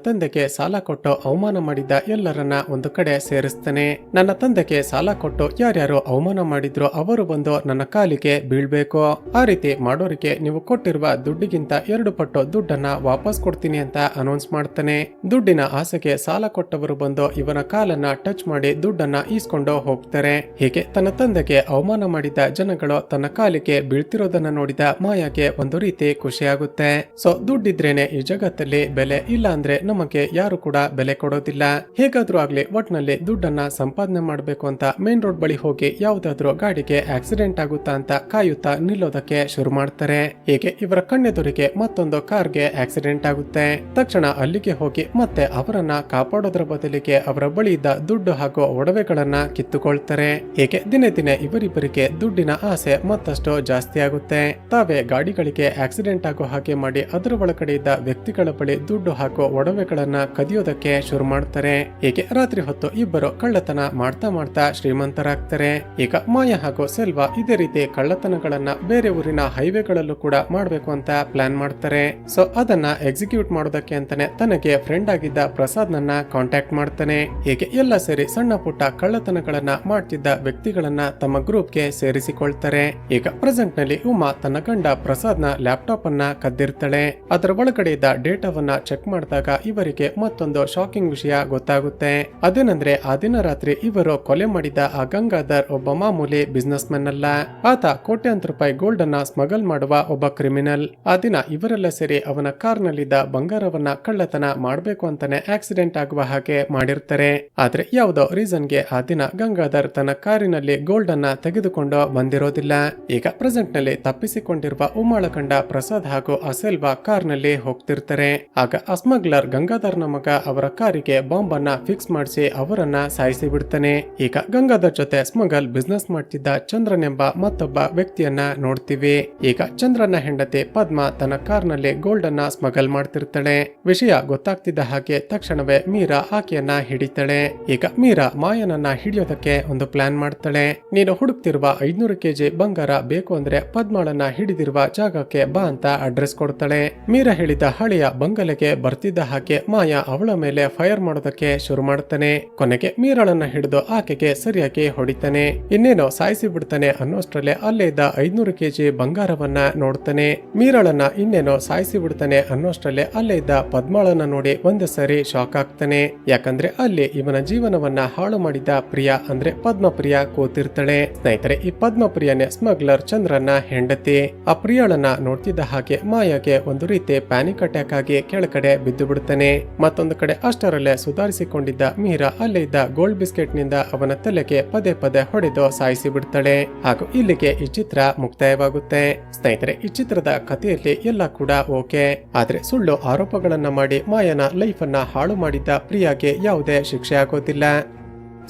ತಂದೆಗೆ ಸಾಲ ಕೊಟ್ಟು ಅವಮಾನ ಮಾಡಿದ್ದ ಎಲ್ಲರನ್ನ ಒಂದು ಕಡೆ ಸೇರಿಸ್ತಾನೆ. ನನ್ನ ತಂದೆಗೆ ಸಾಲ ಕೊಟ್ಟು ಯಾರ್ಯಾರು ಅವಮಾನ ಮಾಡಿದ್ರು ಅವರು ಬಂದು ನನ್ನ ಕಾಲಿಗೆ ಬೀಳ್ಬೇಕು. ಆ ರೀತಿ ಮಾಡೋರಿಗೆ ನೀವು ಕೊಟ್ಟಿರುವ ದುಡ್ಡಿಗಿಂತ 2 ಪಟ್ಟು ದುಡ್ಡನ್ನ ವಾಪಸ್ ಕೊಡ್ತೀನಿ ಅಂತ ಅನೌನ್ಸ್ ಮಾಡ್ತಾನೆ. ದುಡ್ಡಿನ ಆಸೆಗೆ ಸಾಲ ಕೊಟ್ಟವರು ಬಂದು ಇವನ ಕಾಲನ್ನ ಟಚ್ ಮಾಡಿ ದುಡ್ಡನ್ನ ಈಸ್ಕೊಂಡು ಹೋಗ್ತಾರೆ. ಹೀಗೆ ತನ್ನ ತಂದೆಗೆ ಅವಮಾನ ಮಾಡಿದ ಜನಗಳು ತನ್ನ ಕಾಲಿಗೆ ಬೀಳ್ತಿರೋದನ್ನ ನೋಡಿದ ಮಾಯಾಗೆ ಒಂದು ರೀತಿ ಖುಷಿಯಾಗುತ್ತೆ. ಸೊ ದುಡ್ಡಿದ್ರೇನೆ ಈ ಜಗತ್ತಲ್ಲಿ ಬೆಲೆ, ಇಲ್ಲ ಅಂದ್ರೆ ನಮಗೆ ಯಾರು ಕೂಡ ಬೆಲೆ ಕೊಡೋದಿಲ್ಲ. ಹೇಗಾದ್ರೂ ಆಗ್ಲಿ ಒಟ್ನಲ್ಲಿ ದುಡ್ಡನ್ನ ಸಂಪಾದನೆ ಮಾಡ್ಬೇಕು ಅಂತ ಮೇನ್ ರೋಡ್ ಬಳಿ ಹೋಗಿ ಯಾವ್ದಾದ್ರು ಗಾಡಿಗೆ ಆಕ್ಸಿಡೆಂಟ್ ಆಗುತ್ತಾ ಅಂತ ಕಾಯುತ್ತಾ ನಿಲ್ಲೋದಕ್ಕೆ ಶುರು ಮಾಡ್ತಾರೆ. ಹೀಗೆ ಇವರ ಕಣ್ಣೆದುರಿಗೆ ಮತ್ತೊಂದು ಕಾರ್ಗೆ ಆಕ್ಸಿಡೆಂಟ್ ಆಗುತ್ತೆ. ತಕ್ಷಣ ಅಲ್ಲಿಗೆ ಹೋಗಿ ಮತ್ತೆ ಅವರನ್ನ ಕಾಪಾಡೋದ್ರ ಬದಲಿಗೆ ಅವರ ಬಳಿ ಇದ್ದ ದುಡ್ಡು ಹಾಗೂ ಒಡವೆಗಳನ್ನ ಕಿತ್ತುಕೊಳ್ತಾರೆ. ಹೀಗೆ ದಿನೇ ದಿನೇ ಇವರಿಬ್ಬರಿಗೆ ದುಡ್ಡಿನ ಆಸೆ ಮತ್ತಷ್ಟು ಜಾಸ್ತಿ ಆಗುತ್ತೆ. ತಾವೇ ಗಾಡಿಗಳಿಗೆ ಆಕ್ಸಿಡೆಂಟ್ ಆಗೋ ಹಾಗೆ ಮಾಡಿ ಅದರ ಒಳಗಡೆ ಇದ್ದ ವ್ಯಕ್ತಿಗಳ ಬಳಿ ದುಡ್ಡು ಹಾಗೂ ಒಡವೆಗಳನ್ನ ಕದಿಯೋದಕ್ಕೆ ಶುರು ಮಾಡ್ತಾರೆ. ಹೀಗೆ ರಾತ್ರಿ ಹೊತ್ತು ಇಬ್ಬರು ಕಳ್ಳತನ ಮಾಡ್ತಾ ಮಾಡ್ತಾ ಶ್ರೀಮಂತರಾಗ್ತಾರೆ. ಈಗ ಮಾಯಾ ಹಾಗೂ ಸೆಲ್ವಾ ಇದೇ ರೀತಿ ಕಳ್ಳತನಗಳನ್ನ ಬೇರೆ ಊರಿನ ಹೈವೇಗಳಲ್ಲೂ ಕೂಡ ಮಾಡ್ಬೇಕು ಅಂತ ಪ್ಲಾನ್ ಮಾಡ್ತಾರೆ. ಸೊ ಅದನ್ನ ಎಕ್ಸಿಕ್ಯೂಟ್ ಮಾಡೋದಕ್ಕೆ ಅಂತಾನೆ ತನಗೆ ಫ್ರೆಂಡ್ ಆಗಿದ್ದ ಪ್ರಸಾದ್ ನನ್ನ ಕಾಂಟ್ಯಾಕ್ಟ್ ಮಾಡ್ತಾನೆ. ಹೀಗೆ ಎಲ್ಲ ಸೇರಿ ಸಣ್ಣ ಪುಟ್ಟ ಕಳ್ಳತನಗಳನ್ನ ಮಾಡ್ತಿದ್ದ ವ್ಯಕ್ತಿಗಳನ್ನ ತಮ್ಮ ಗ್ರೂಪ್ಗೆ ಸೇರಿಸಿಕೊಳ್ತಾರೆ. ಈಗ ಪ್ರೆಸೆಂಟ್ ನಲ್ಲಿ ಉಮಾ ತನ್ನ ಗಂಡ ಪ್ರಸಾದ್ ನ ಲ್ಯಾಪ್ಟಾಪ್ ಅನ್ನ ಕದ್ದಿರ್ತಾಳೆ. ಅದರ ಒಳಗಡೆ ಇದ್ದ ಡೇಟಾವನ್ನ ಚೆಕ್ ಮಾಡಿದಾಗ ಇವರಿಗೆ ಮತ್ತೊಂದು ಶಾಕಿಂಗ್ ವಿಷಯ ಗೊತ್ತಾಗುತ್ತೆ. ಅದೇನಂದ್ರೆ ಆ ದಿನ ರಾತ್ರಿ ಇವರು ಕೊಲೆ ಮಾಡಿದ ಆ ಗಂಗಾಧರ್ ಒಬ್ಬ ಮಾಮೂಲಿ ಬಿಸ್ನೆಸ್ ಮ್ಯಾನ್ ಅಲ್ಲ. ಆತ ಕೋಟ್ಯಾಂತರ ರೂಪಾಯಿ ಗೋಲ್ಡ್ ಅನ್ನ ಸ್ಮಗಲ್ ಮಾಡುವ ಒಬ್ಬ ಕ್ರಿಮಿನಲ್. ಆ ದಿನ ಇವರೆಲ್ಲ ಸೇರಿ ಅವನ ಕಾರ್ ನಲ್ಲಿದ್ದ ಬಂಗಾರವನ್ನ ಕಳ್ಳತನ ಮಾಡ್ಬೇಕು ಅಂತಾನೆ ಆಕ್ಸಿಡೆಂಟ್ ಆಗುವ ಹಾಗೆ ಮಾಡಿರ್ತಾರೆ. ಆದ್ರೆ ಯಾವುದೋ ರೀಸನ್ಗೆ ಆ ದಿನ ಗಂಗಾಧರ್ ತನ್ನ ಕಾರಿನಲ್ಲಿ ಗೋಲ್ಡ್ ಅನ್ನ ತೆಗೆದುಕೊಂಡು ಬಂದಿರೋದಿಲ್ಲ. ಈಗ ಪ್ರೆಸೆಂಟ್ ನಲ್ಲಿ ತಪ್ಪಿಸಿಕೊಂಡಿರುವ ಉಮಾಳ ಗಂಡ ಪ್ರಸಾದ್ ಹಾಗೂ ಅಸೆಲ್ವಾ ಕಾರ್ ನಲ್ಲಿ ಹೋಗ್ತಿರ್ತಾರೆ. ಆಗ ಆ ಸ್ಮಗ್ಲರ್ ಗಂಗಾಧರ್ನ ಮಗ ಅವರ ಕಾರಿಗೆ ಬಾಂಬ್ ಅನ್ನ ಫಿಕ್ಸ್ ಮಾಡಿಸಿ ಅವರನ್ನ ಸಾಯಿಸಿ ಬಿಡ್ತಾನೆ. ಈಗ ಗಂಗಾಧರ್ ಜೊತೆ ಸ್ಮಗಲ್ ಬಿಸ್ನೆಸ್ ಮಾಡ್ತಿದ್ದ ಚಂದ್ರನ್ ಎಂಬ ಮತ್ತೊಬ್ಬ ವ್ಯಕ್ತಿಯನ್ನ ನೋಡ್ತೀವಿ. ಈಗ ಚಂದ್ರನ ಹೆಂಡತಿ ಪದ್ಮ ತನ್ನ ಕಾರ್ನಲ್ಲಿ ಗೋಲ್ಡ್ ಅನ್ನ ಸ್ಮಗಲ್ ಮಾಡ್ತಿರ್ತಾಳೆ. ವಿಷಯ ಗೊತ್ತಾಗ್ತಿದ್ದ ಹಾಗೆ ತಕ್ಷಣವೇ ಮೀರಾ ಆಕೆಯನ್ನ ಹಿಡಿತಾಳೆ. ಈಗ ಮೀರಾ ಮಾಯನನ್ನ ಹಿಡಿಯೋದಕ್ಕೆ ಒಂದು ಪ್ಲಾನ್ ಮಾಡ್ತಾಳೆ. ನೀನು ಹುಡುಕ್ತಿರುವ 500 ಕೆಜಿ ಬಂಗಾರ ಬೇಕು ಅಂದ್ರೆ ಪದ್ಮಾಳನ್ನ ಹಿಡಿದಿರುವ ಜಾಗಕ್ಕೆ ಬಾ ಅಂತ ಅಡ್ರೆಸ್ ಕೊಡ್ತಾಳೆ. ಮೀರಾ ಹೇಳಿದ ಹಳೆಯ ಬಂಗಲೆಗೆ ಬರ್ತಿದ್ದ ಹಾಗೆ ಮಾಯಾ ಅವಳ ಮೇಲೆ ಫೈರ್ ಮಾಡೋದಕ್ಕೆ ಶುರು ಮಾಡ್ತಾನೆ. ಕೊನೆಗೆ ಮೀರಾಳನ್ನ ಹಿಡಿದು ಆಕೆಗೆ ಸರಿಯಾಗಿ ಹೊಡಿತಾನೆ. ಇನ್ನೇನೋ ಸಾಯಿಸಿ ಬಿಡ್ತಾನೆ ಅನ್ನೋಷ್ಟ್ರಲ್ಲೇ ಅಲ್ಲೇ ಇದ್ದ 500 ಕೆಜಿ ಬಂಗಾರವನ್ನ ನೋಡ್ತಾನೆ. ಮೀರಾಳನ್ನ ಇನ್ನೇನೋ ಸಾಯಿಸಿ ಬಿಡ್ತಾನೆ ಅನ್ನೋಷ್ಟ್ರಲ್ಲೇ ಅಲ್ಲೇ ಇದ್ದ ಪದ್ಮಾಳನ್ನ ನೋಡಿ ಒಂದು ಸರಿ ಶಾಕ್ ಆಗ್ತಾನೆ. ಯಾಕಂದ್ರೆ ಅಲ್ಲಿ ಇವನ ಜೀವನವನ್ನ ಹಾಳು ಮಾಡಿದ ಪ್ರಿಯಾ ಅಂದ್ರೆ ಪದ್ಮಪ್ರಿಯಾ ಕೂತಿರ್ತಾಳೆ. ಸ್ನೇಹಿತರೆ, ಈ ಪದ್ಮಪ್ರಿಯನೇ ಸ್ಮಗ್ಲರ್ ಚಂದ್ರನ ಹೆಂಡತಿ. ಆ ಪ್ರಿಯಾಳನ್ನ ನೋಡ್ತಿದ್ದ ಹಾಗೆ ಮಾಯಾಗೆ ಒಂದು ರೀತಿ ಪ್ಯಾನಿಕ್ ಅಟ್ಯಾಕ್ ಆಗಿ ಕೆಳಗಡೆ ಬಿದ್ದು ಬಿಡ್ತಾನೆ. ಮತ್ತೊಂದು ಕಡೆ ಅಷ್ಟರಲ್ಲೇ ಸುಧಾರಿಸಿಕೊಂಡಿದ್ದ ಮೀರಾ ಅಲ್ಲೇ ಇದ್ದ ಗೋಲ್ಡ್ ಬಿಸ್ಕೆಟ್ ನಿಂದ ಅವನ ತಲೆಗೆ ಪದೇ ಪದೇ ಹೊಡೆದು ಸಾಯಿಸಿ ಬಿಡ್ತಾಳೆ. ಹಾಗೂ ಇಲ್ಲಿಗೆ ಈ ಚಿತ್ರ ಮುಕ್ತಾಯವಾಗುತ್ತೆ. ಸ್ನೇಹಿತರೆ, ಈ ಚಿತ್ರದ ಕಥೆಯಲ್ಲಿ ಎಲ್ಲ ಕೂಡ ಓಕೆ, ಆದ್ರೆ ಸುಳ್ಳು ಆರೋಪಗಳನ್ನ ಮಾಡಿ ಮಾಯನ ಲೈಫ್ ಅನ್ನ ಹಾಳು ಮಾಡಿದ್ದ ಪ್ರಿಯಾಗೆ ಯಾವುದೇ ಶಿಕ್ಷೆ ಆಗೋದಿಲ್ಲ.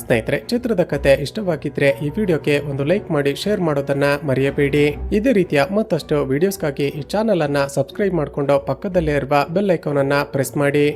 ಸ್ನೇಹಿತರೆ, ಚಿತ್ರದ ಕತೆ ಇಷ್ಟವಾಗಿದ್ರೆ ಈ ವಿಡಿಯೋಗೆ ಒಂದು ಲೈಕ್ ಮಾಡಿ ಶೇರ್ ಮಾಡೋದನ್ನ ಮರೆಯಬೇಡಿ. ಇದೇ ರೀತಿಯ ಮತ್ತಷ್ಟು ವಿಡಿಯೋಸ್ಗಾಗಿ ಈ ಚಾನೆಲ್ ಅನ್ನ ಸಬ್ಸ್ಕ್ರೈಬ್ ಮಾಡಿಕೊಂಡು ಪಕ್ಕದಲ್ಲೇ ಇರುವ ಬೆಲ್ ಐಕಾನ್ ಅನ್ನ ಪ್ರೆಸ್ ಮಾಡಿ.